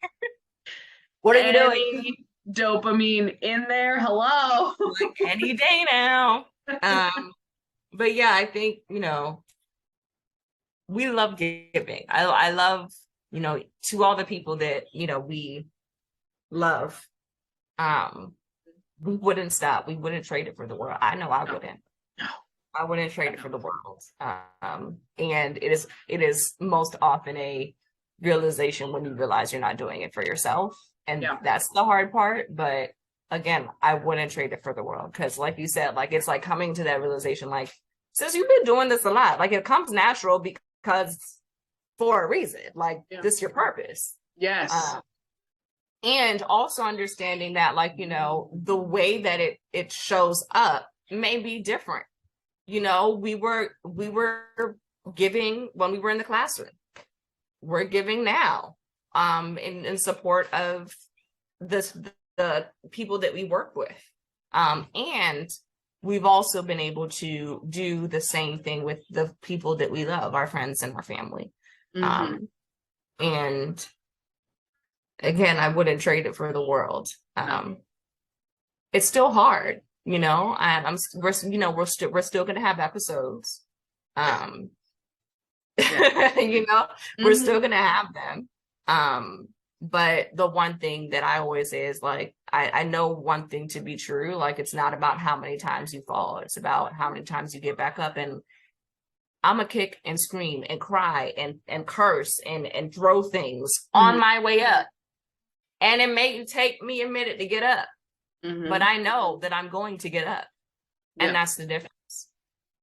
What are you doing? Dopamine in there. Hello. Like any day now. But yeah, I think, we love giving. I love, to all the people that, we love. We wouldn't stop. We wouldn't trade it for the world. I know I wouldn't. I wouldn't trade it for the world. And it is most often a realization when you realize you're not doing it for yourself. And Yeah. that's the hard part. But again, I wouldn't trade it for the world. Because like you said, like it's like coming to that realization, like, since you've been doing this a lot, like it comes natural because for a reason, like this is your purpose. Yes. And also understanding that, like, the way that it shows up may be different. We were giving when we were in the classroom. We're giving now, in support of the people that we work with. And we've also been able to do the same thing with the people that we love, our friends and our family. And again, I wouldn't trade it for the world. It's still hard, and we're still going to have episodes. We're still going to have them. But the one thing that I always say is, like, I know one thing to be true. Like, it's not about how many times you fall. It's about how many times you get back up. And I'm a kick and scream and cry and curse and throw things on my way up. And it may take me a minute to get up, but I know that I'm going to get up. And that's the difference.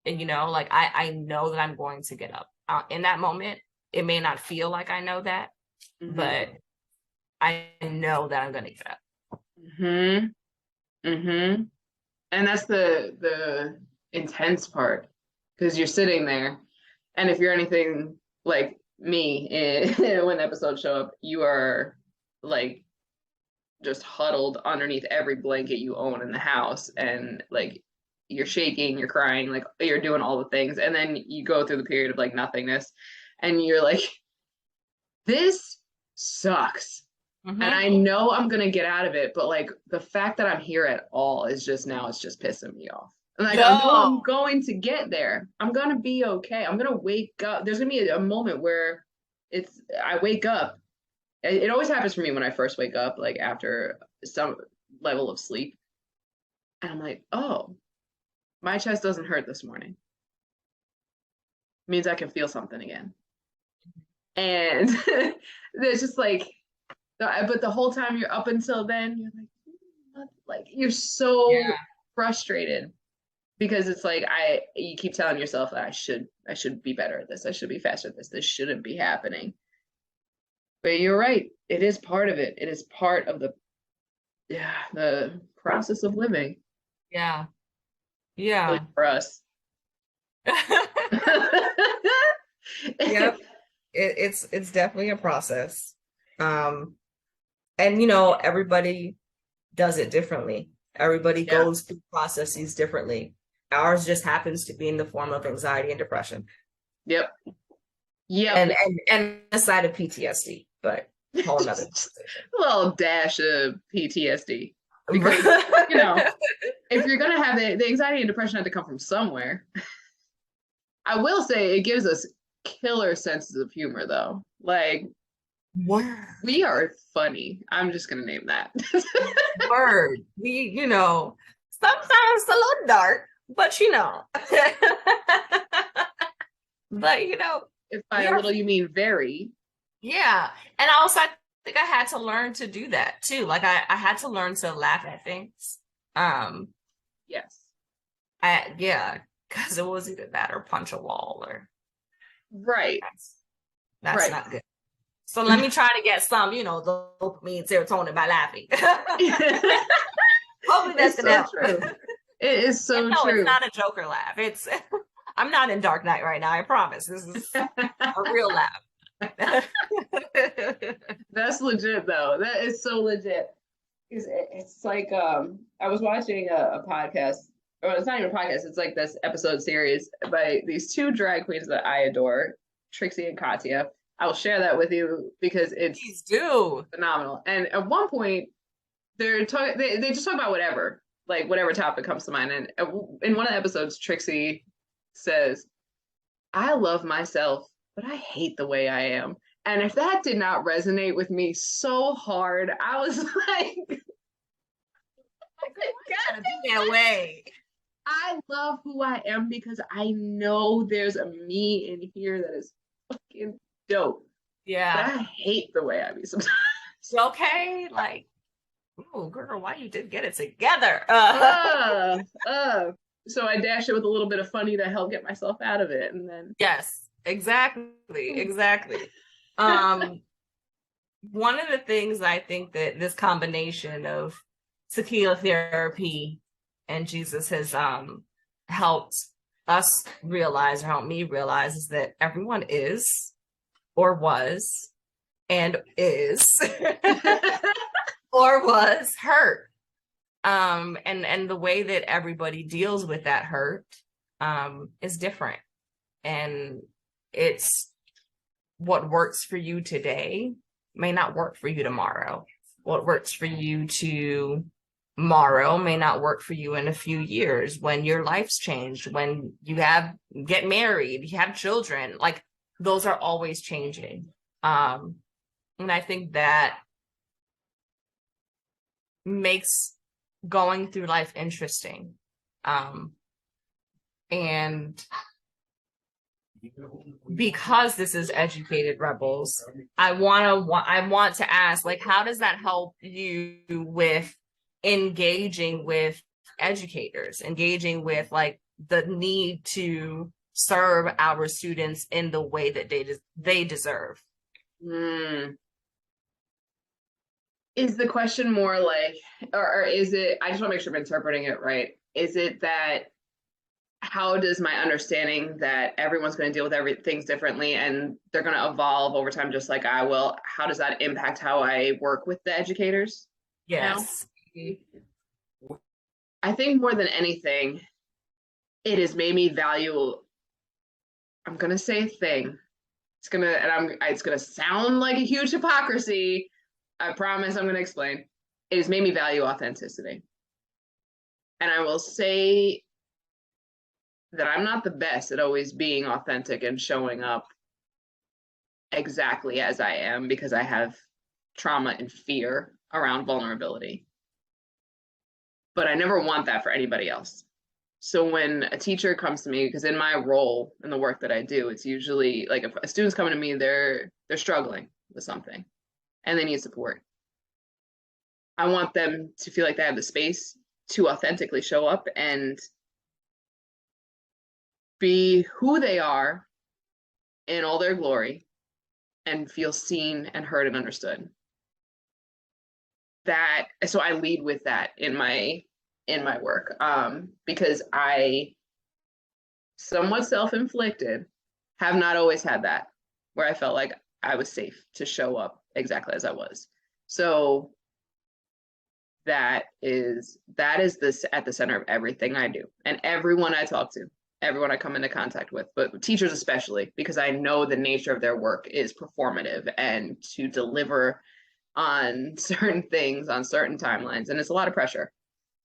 And, like, I know that I'm going to get up. In that moment, it may not feel like I know that, but I know that I'm going to get up. And that's the intense part, because you're sitting there, and if you're anything like me, when episodes show up, you are like just huddled underneath every blanket you own in the house, and like you're shaking, you're crying, like you're doing all the things, and then you go through the period of like nothingness, and you're like, this sucks. And I know I'm gonna get out of it, but like the fact that I'm here at all is just, now it's just pissing me off. And like, I know I'm going to get there. I'm gonna be okay. I'm gonna wake up. There's gonna be a moment where I wake up. It always happens for me when I first wake up, like after some level of sleep. And I'm like, oh, my chest doesn't hurt this morning. It means I can feel something again. And there's just like, but the whole time you're up until then, you're like you're so frustrated, because it's like you keep telling yourself that I should be better at this. I should be faster at this. This shouldn't be happening. But you're right. It is part of it. It is part of the process of living. Yeah. For us. Yep. It's definitely a process. And everybody does it differently. Everybody goes through processes differently. Ours just happens to be in the form of anxiety and depression. Yep. And a side of PTSD, but whole another a little dash of PTSD. Because if you're gonna have the anxiety and depression, had to come from somewhere. I will say it gives us killer senses of humor, though. Like, we are funny. I'm just gonna name that. Word. We, sometimes a little dark, but but if by a little you mean very. Yeah. And also, I think I had to learn to do that too. Like I had to learn to laugh at things. Yes. Because it was either that or punch a wall, or right. That's not good. So let me try to get some, the dopamine, serotonin by laughing. Hopefully that's gonna help. True. It is so true. It's not a Joker laugh. I'm not in Dark Knight right now. I promise. This is a real laugh. That's legit, though. That is so legit. It's like I was watching a podcast. Or it's not even a podcast. It's like this episode series by these two drag queens that I adore, Trixie and Katya. I will share that with you because it's phenomenal. And at one point, they're talking. They just talk about whatever, like whatever topic comes to mind. And in one of the episodes, Trixie says, "I love myself, but I hate the way I am." And if that did not resonate with me so hard, I was like, "God, be that way." I love who I am because I know there's a me in here that is fucking dope. But Yeah. I hate the way I be sometimes. Okay. Like, oh, girl, why you didn't get it together? uh, uh. So I dash it with a little bit of funny to help get myself out of it. And then Yes, exactly. Exactly. Um, one of the things I think that this combination of tequila therapy and Jesus has helped us realize or helped me realize is that everyone is or was and is or was hurt. And the way that everybody deals with that hurt is different. And it's what works for you today may not work for you tomorrow. What works for you tomorrow may not work for you in a few years when your life's changed, when you get married, you have children. Like those are always changing. And I think that makes going through life interesting. And because this is educated rebels, I want to ask, like, how does that help you with engaging with educators, engaging with like the need to serve our students in the way that they deserve? Is the question more like, or is it, I just want to make sure I'm interpreting it right. Is it that how does my understanding that everyone's going to deal with things differently and they're going to evolve over time just like I will, how does that impact how I work with the educators now? Yes. I think more than anything, it has made me value, I'm going to say a thing. It's going to sound like a huge hypocrisy. I promise I'm going to explain. It has made me value authenticity. And I will say that I'm not the best at always being authentic and showing up exactly as I am because I have trauma and fear around vulnerability. But I never want that for anybody else. So when a teacher comes to me, because in my role in the work that I do, it's usually like if a student's coming to me, they're struggling with something and they need support. I want them to feel like they have the space to authentically show up and be who they are in all their glory and feel seen and heard and understood. So I lead with that in my work, because I somewhat self-inflicted have not always had that where I felt like I was safe to show up exactly as I was. So that is this at the center of everything I do and everyone I talk to, everyone I come into contact with, but teachers especially, because I know the nature of their work is performative and to deliver on certain things on certain timelines, and it's a lot of pressure.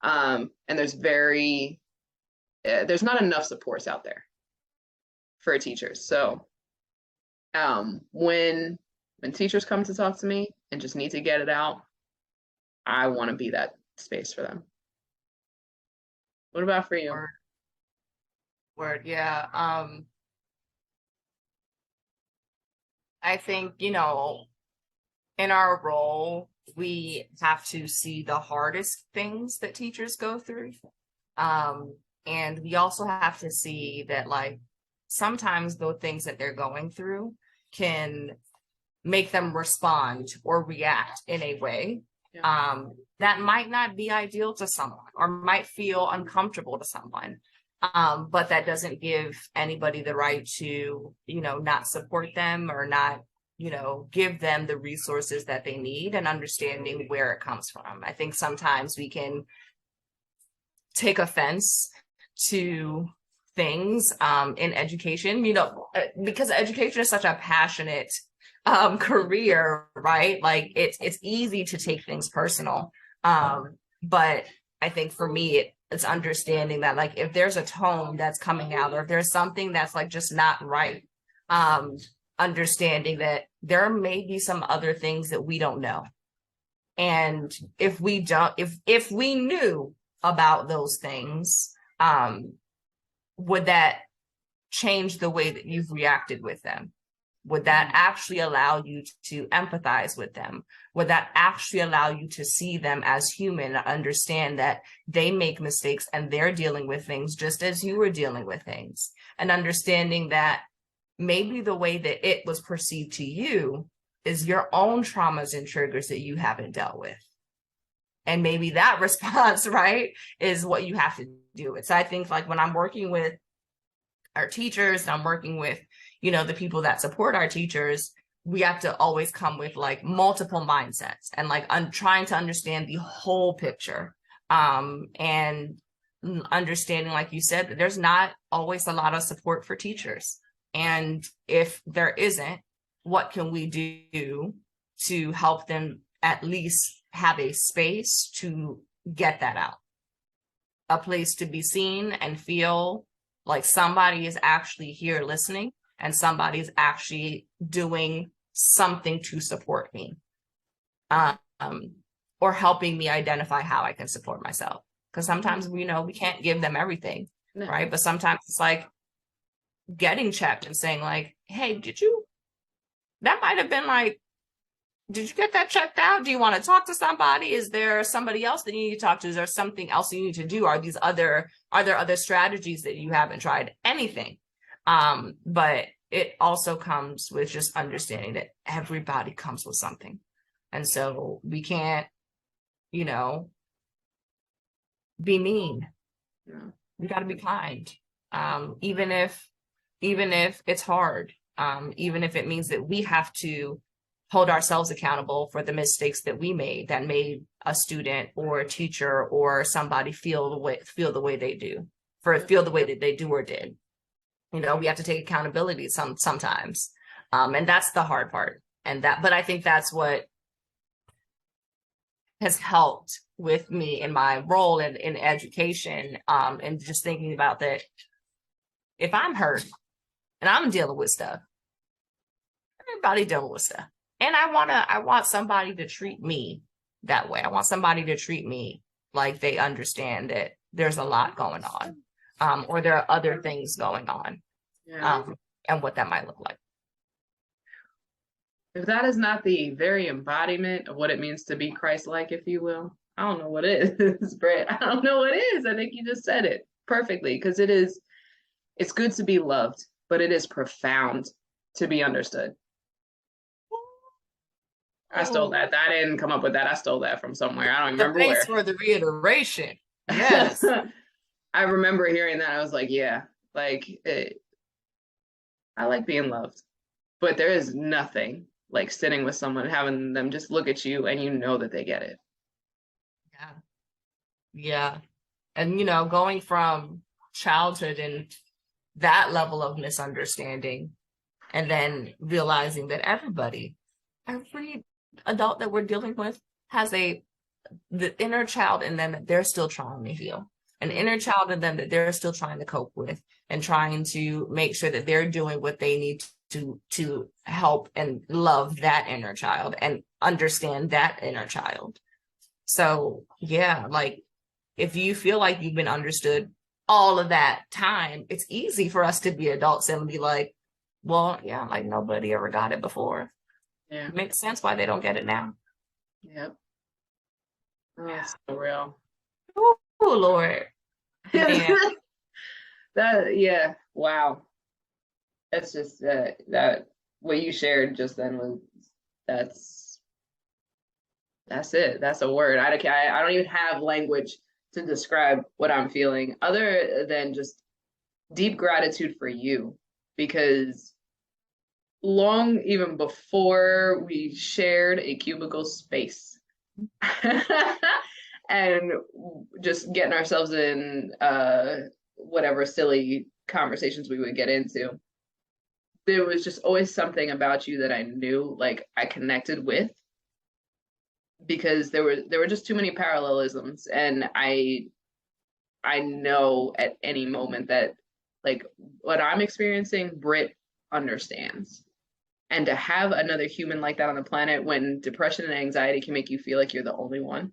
And there's not enough supports out there for teachers. So when teachers come to talk to me and just need to get it out, I want to be that space for them. What about for you? Word, yeah. I think, in our role, we have to see the hardest things that teachers go through. And we also have to see that, like, sometimes the things that they're going through can make them respond or react in a way that might not be ideal to someone or might feel uncomfortable to someone. But that doesn't give anybody the right to, not support them or not, give them the resources that they need and understanding where it comes from. I think sometimes we can take offense to things in education, because education is such a passionate career, right? Like it's easy to take things personal. But I think for me, it's understanding that, like, if there's a tone that's coming out or if there's something that's like just not right, understanding that there may be some other things that we don't know. And if we knew about those things, would that change the way that you've reacted with them? Would that actually allow you to empathize with them? Would that actually allow you to see them as human, understand that they make mistakes and they're dealing with things just as you were dealing with things, and understanding that maybe the way that it was perceived to you is your own traumas and triggers that you haven't dealt with. And maybe that response, right, is what you have to do with. So I think like when I'm working with our teachers, I'm working with, you know, the people that support our teachers, we have to always come with like multiple mindsets and like trying to understand the whole picture. And understanding, like you said, that there's not always a lot of support for teachers. And if there isn't, what can we do to help them at least have a space to get that out? A place to be seen and feel like somebody is actually here listening and somebody is actually doing something to support me, or helping me identify how I can support myself. Because sometimes, you know, we can't give them everything, right? But sometimes it's like getting checked and saying like, hey, that might have been like, did you get that checked out? Do you want to talk to somebody? Is there somebody else that you need to talk to? Is there something else you need to do? Are there other strategies that you haven't tried? Anything. But it also comes with just understanding that everybody comes with something. And so we can't, you know, be mean. Yeah. We got to be kind. Even if it's hard, even if it means that we have to hold ourselves accountable for the mistakes that we made that made a student or a teacher or somebody feel the way they do, feel the way that they do or did. You know, we have to take accountability sometimes. And that's the hard part. But I think that's what has helped with me in my role in education, and just thinking about that. If I'm hurt and I'm dealing with stuff, everybody dealing with stuff. And I want somebody to treat me that way. I want somebody to treat me like they understand that there's a lot going on, or there are other things going on, and what that might look like. If that is not the very embodiment of what it means to be Christ-like, if you will, I don't know what is, Brett. I don't know what is. I think you just said it perfectly, because it's good to be loved, but it is profound to be understood. I stole that. I didn't come up with that. I stole that from somewhere. I don't remember where. Thanks for the reiteration. Yes. I remember hearing that. I was like, yeah, like I like being loved, but there is nothing like sitting with someone, having them just look at you and you know that they get it. Yeah. Yeah. And, you know, going from childhood and that level of misunderstanding, and then realizing that every adult that we're dealing with has the inner child in them that they're still trying to heal, an inner child in them that they're still trying to cope with, and trying to make sure that they're doing what they need to help and love that inner child and understand that inner child. So yeah, like if you feel like you've been understood all of that time, it's easy for us to be adults and be like, well, yeah, like nobody ever got it before. Yeah. It makes sense why they don't get it now. Yep. Oh, that's so real. Oh, Lord. Yeah. Wow. That's just that what you shared just then was that's it. That's a word. I don't even have language to describe what I'm feeling other than just deep gratitude for you, because long even before we shared a cubicle space and just getting ourselves in whatever silly conversations we would get into, there was just always something about you that I knew, like I connected with, because there were just too many parallelisms, and I know at any moment that like what I'm experiencing, Britt understands. And to have another human like that on the planet, when depression and anxiety can make you feel like you're the only one,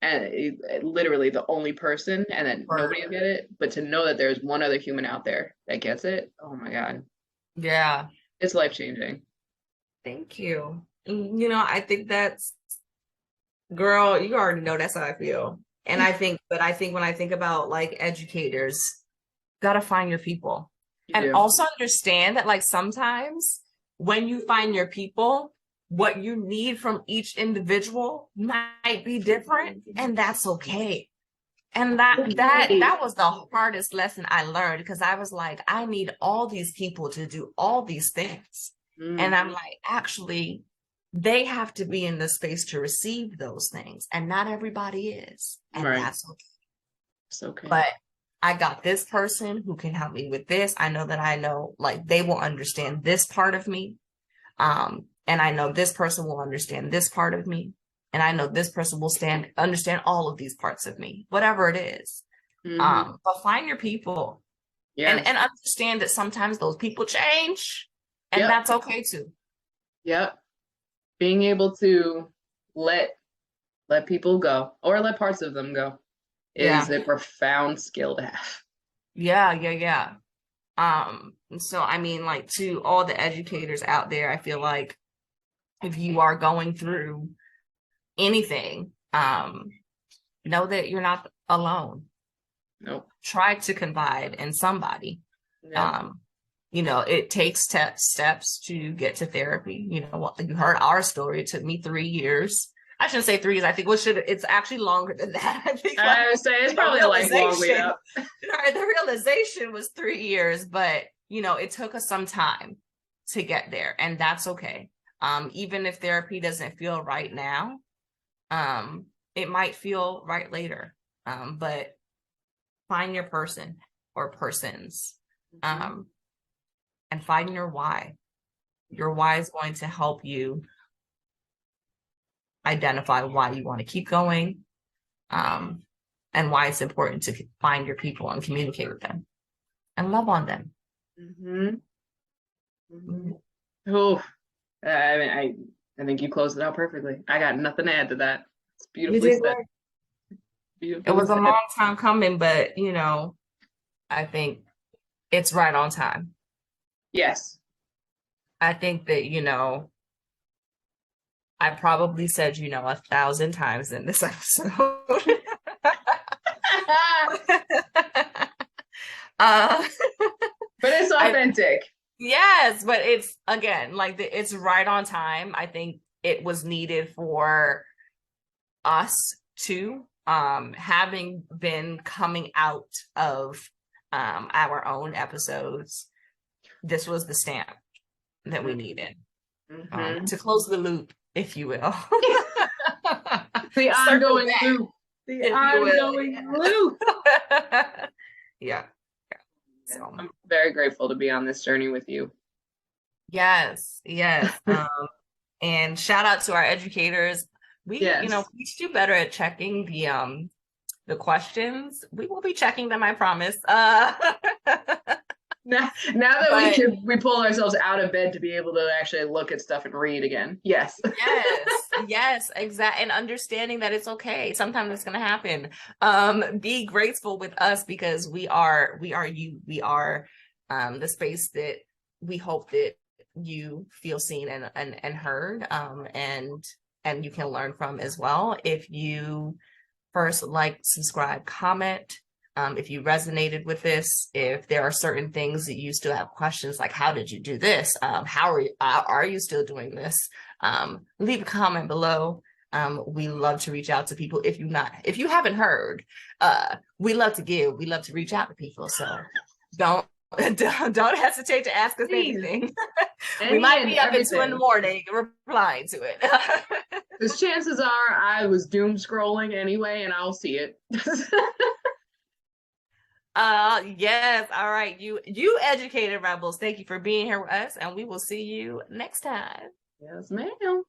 and literally the only person, and then nobody will get it. But to know that there's one other human out there that gets it, oh my God, Yeah. it's life changing. Thank you. You know, I think that's, girl, you already know that's how I feel. And I think when I think about like educators, gotta find your people. You And do. also understand that like sometimes when you find your people, what you need from each individual might be different, and that's okay. And that was the hardest lesson I learned, because I was like, I need all these people to do all these things. And I'm like, actually, they have to be in the space to receive those things. And not everybody is. And Right. that's okay. It's okay. But I got this person who can help me with this. I know like they will understand this part of me. And I know this person will understand this part of me. And I know this person will understand all of these parts of me, whatever it is. But find your people. Yeah. And understand that sometimes those people change, and Yep. that's okay too. Yep. Being able to let people go, or let parts of them go, is a profound skill to have. Yeah. So I mean, like, to all the educators out there, I feel like if you are going through anything, know that you're not alone. Nope. Try to confide in somebody. Yep. You know, it takes steps to get to therapy. You know, you heard our story. It took me 3 years. I shouldn't say 3 years. I think it's actually longer than that. I think I would say it's probably a lifelong lead up. The realization was 3 years, but you know, it took us some time to get there, and that's okay. Even if therapy doesn't feel right now, it might feel right later. But find your person or persons, and find your why. Your why is going to help you identify why you want to keep going, and why it's important to find your people and communicate with them and love on them. Oh, I mean, I think you closed it out perfectly. I got nothing to add to that. It's beautifully said. It was a long time coming, but you know, I think it's right on time. Yes. I think that, you know, I probably said, you know, 1,000 times in this episode. But it's authentic. Yes, but it's, again, like it's right on time. I think it was needed for us too, having been coming out of our own episodes. This was the stamp that we needed, to close the loop, if you will. The ongoing loop. The ongoing loop. Yeah. So I'm very grateful to be on this journey with you. Yes. And shout out to our educators. We, you know, we should do better at checking the questions. We will be checking them, I promise. Now that we pull ourselves out of bed to be able to actually look at stuff and read again. Yes. Yes, exactly. And understanding that it's okay. Sometimes it's going to happen. Be grateful with us, because we are you. We are the space that we hope that you feel seen and heard, and you can learn from as well. If you first like, subscribe, comment. If you resonated with this, if there are certain things that you still have questions, like how did you do this? How are you still doing this? Leave a comment below. We love to reach out to people. If you haven't heard, we love to reach out to people. So don't hesitate to ask us anything. We might be up at 2 in the morning replying to it. Because chances are I was doom scrolling anyway, and I'll see it. Yes. All right. You educated rebels. Thank you for being here with us, and we will see you next time. Yes, ma'am.